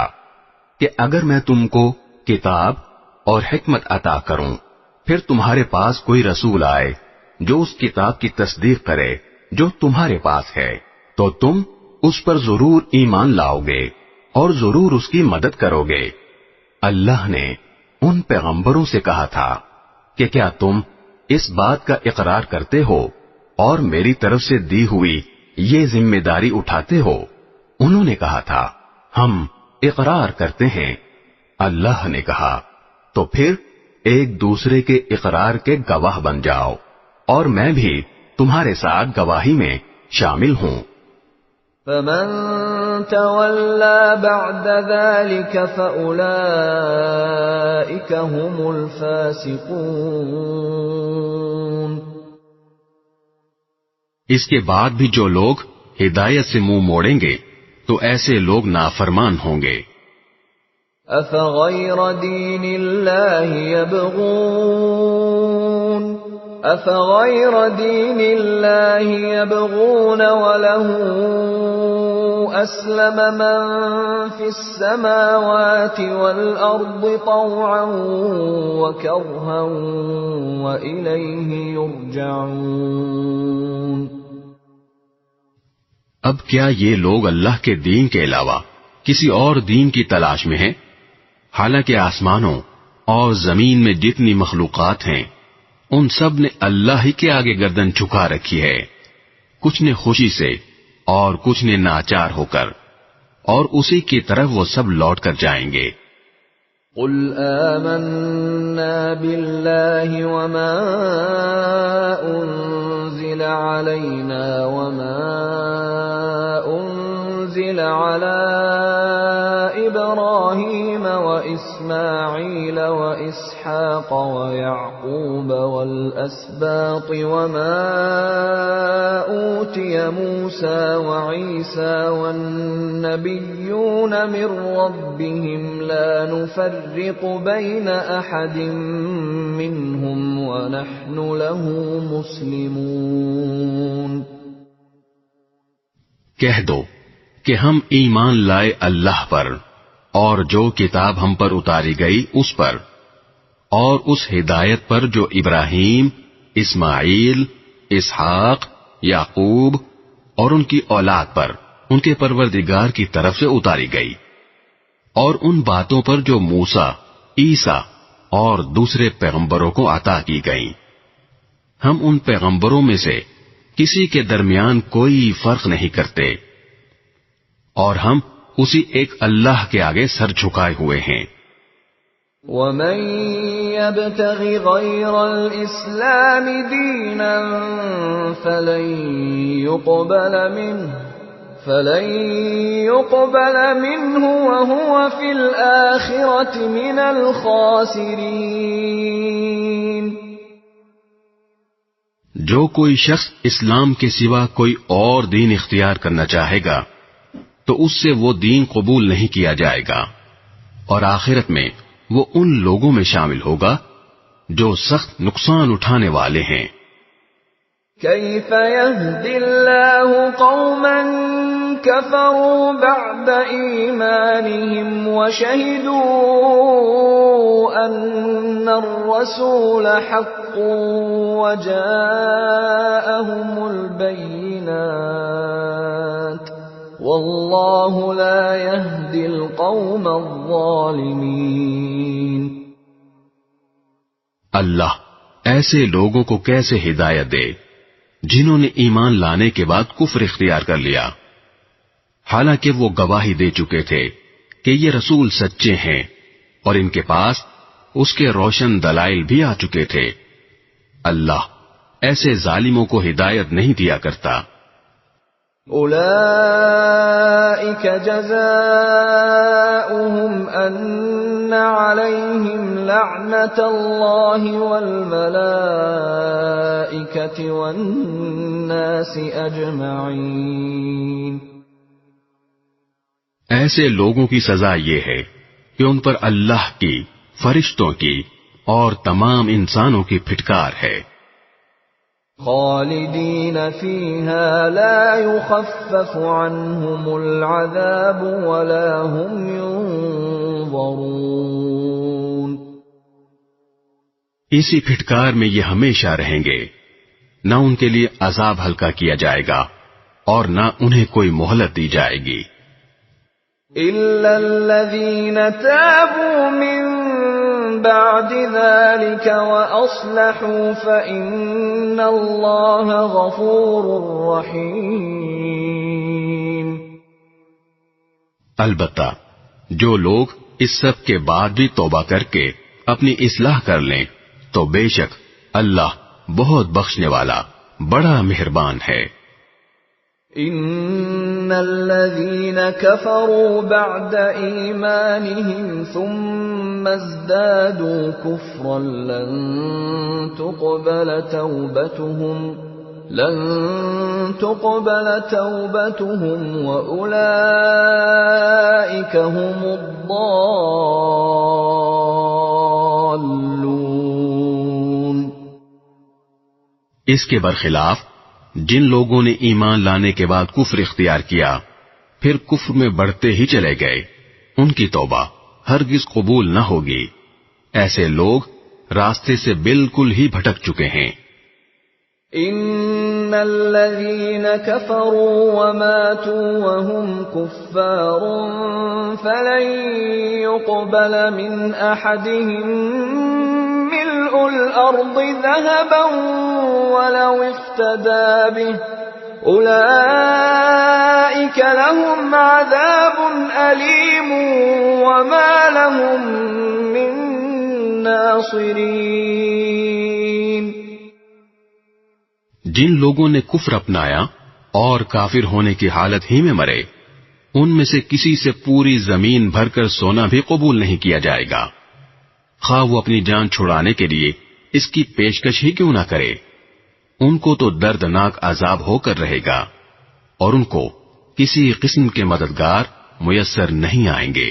کہ اگر میں تم کو کتاب اور حکمت عطا کروں پھر تمہارے پاس کوئی رسول آئے جو اس کتاب کی تصدیق کرے جو تمہارے پاس ہے تو تم اس پر ضرور ایمان لاؤ گے اور ضرور اس کی مدد کرو گے. اللہ نے ان پیغمبروں سے کہا تھا کہ کیا تم اس بات کا اقرار کرتے ہو اور میری طرف سے دی ہوئی یہ ذمہ داری اٹھاتے ہو؟ انہوں نے کہا تھا ہم اقرار کرتے ہیں. اللہ نے کہا تو پھر ایک دوسرے کے اقرار کے گواہ بن جاؤ اور میں بھی تمہارے ساتھ گواہی میں شامل ہوں. فَمَن تَوَلَّى بَعْدَ ذَلِكَ فَأُولَئِكَ هُمُ الْفَاسِقُونَ. اس کے بعد بھی جو لوگ ہدایت سے منہ موڑیں گے تو ایسے لوگ نافرمان ہوں گے. أَفَغَيْرَ دِينِ اللَّهِ يَبْغُونَ وَلَهُ أَسْلَمَ مَن فِي السَّمَاوَاتِ وَالْأَرْضِ طَوْعًا وَكَرْهًا وَإِلَيْهِ يُرْجَعُونَ. اب کیا یہ لوگ اللہ کے دین کے علاوہ کسی اور دین کی تلاش میں ہیں؟ حالانکہ آسمانوں اور زمین میں جتنی مخلوقات ہیں ان سب نے اللہ ہی کے آگے گردن جھکا رکھی ہے، کچھ نے خوشی سے اور کچھ نے ناچار ہو کر، اور اسی کی طرف وہ سب لوٹ کر جائیں گے. قل آمنا بالله وما أنزل علينا وما أنزل على إبراهيم وإسماعيل وإسحاق ويعقوب والأسباط وما أوتي موسى وعيسى والنبيون من ربهم لا نفرق بين أحد منهم ونحن له مسلمون. کہہ دو کہ ہم ایمان لائے اللہ پر اور جو کتاب ہم پر اتاری گئی اس پر اور اس ہدایت پر جو ابراہیم، اسماعیل، اسحاق، یعقوب اور ان کی اولاد پر ان کے پروردگار کی طرف سے اتاری گئی، اور ان باتوں پر جو موسیٰ، عیسیٰ اور دوسرے پیغمبروں کو عطا کی گئیں. ہم ان پیغمبروں میں سے کسی کے درمیان کوئی فرق نہیں کرتے اور ہم اسی ایک اللہ کے آگے سر جھکائے ہوئے ہیں. وَمَن يَبْتَغِ غَيْرَ الْإِسْلَامِ دِينًا فَلَن يُقْبَلَ مِنْهُ وَهُوَ فِي الْآخِرَةِ مِنَ الْخَاسِرِينَ. جو کوئی شخص اسلام کے سوا کوئی اور دین اختیار کرنا چاہے گا تو اس سے وہ دین قبول نہیں کیا جائے گا اور آخرت میں وہ ان لوگوں میں شامل ہوگا جو سخت نقصان اٹھانے والے ہیں. كيف يهدي الله قوما كفروا بعد إيمانهم وشهدوا أن الرسول حق وجاءهم البينات والله لا يهدي القوم الظالمين. اللہ ایسے لوگوں کو کیسے ہدایت دے جنہوں نے ایمان لانے کے بعد کفر اختیار کر لیا حالانکہ وہ گواہی دے چکے تھے کہ یہ رسول سچے ہیں اور ان کے پاس اس کے روشن دلائل بھی آ چکے تھے. اللہ ایسے ظالموں کو ہدایت نہیں دیا کرتا. اولئک جزاؤہم ان علیہم لعنت اللہ والملائکۃ والناس اجمعین. ایسے لوگوں کی سزا یہ ہے کہ ان پر اللہ کی، فرشتوں کی اور تمام انسانوں کی پھٹکار ہے. خالدین فیہا لا یخفف عنہم العذاب ولا هم ینظرون. اسی پھٹکار میں یہ ہمیشہ رہیں گے، نہ ان کے لیے عذاب ہلکا کیا جائے گا اور نہ انہیں کوئی مہلت دی جائے گی. الا الذین تابوا من بعد ذلك واصلحوا فان اللہ غفور رحیم. البتہ جو لوگ اس سب کے بعد بھی توبہ کر کے اپنی اصلاح کر لیں تو بے شک اللہ بہت بخشنے والا بڑا مہربان ہے. ان الذين كفروا بعد ایمانهم ثم ازدادوا كفرا لن تقبل توبتهم واولئك هم الضالون. اس کے برخلاف جن لوگوں نے ایمان لانے کے بعد کفر اختیار کیا پھر کفر میں بڑھتے ہی چلے گئے ان کی توبہ ہرگز قبول نہ ہوگی. ایسے لوگ راستے سے بالکل ہی بھٹک چکے ہیں. ان الذين كفروا وماتوا وهم كفار فلن يقبل من احدهم ملء الارض ذهبا ولو افتدى به اولئك لهم عذاب الیم وما لهم من ناصرین. جن لوگوں نے کفر اپنایا اور کافر ہونے کی حالت ہی میں مرے ان میں سے کسی سے پوری زمین بھر کر سونا بھی قبول نہیں کیا جائے گا خواہ وہ اپنی جان چھڑانے کے لیے اس کی پیشکش ہی کیوں نہ کرے. ان کو تو دردناک عذاب ہو کر رہے گا اور ان کو کسی قسم کے مددگار میسر نہیں آئیں گے.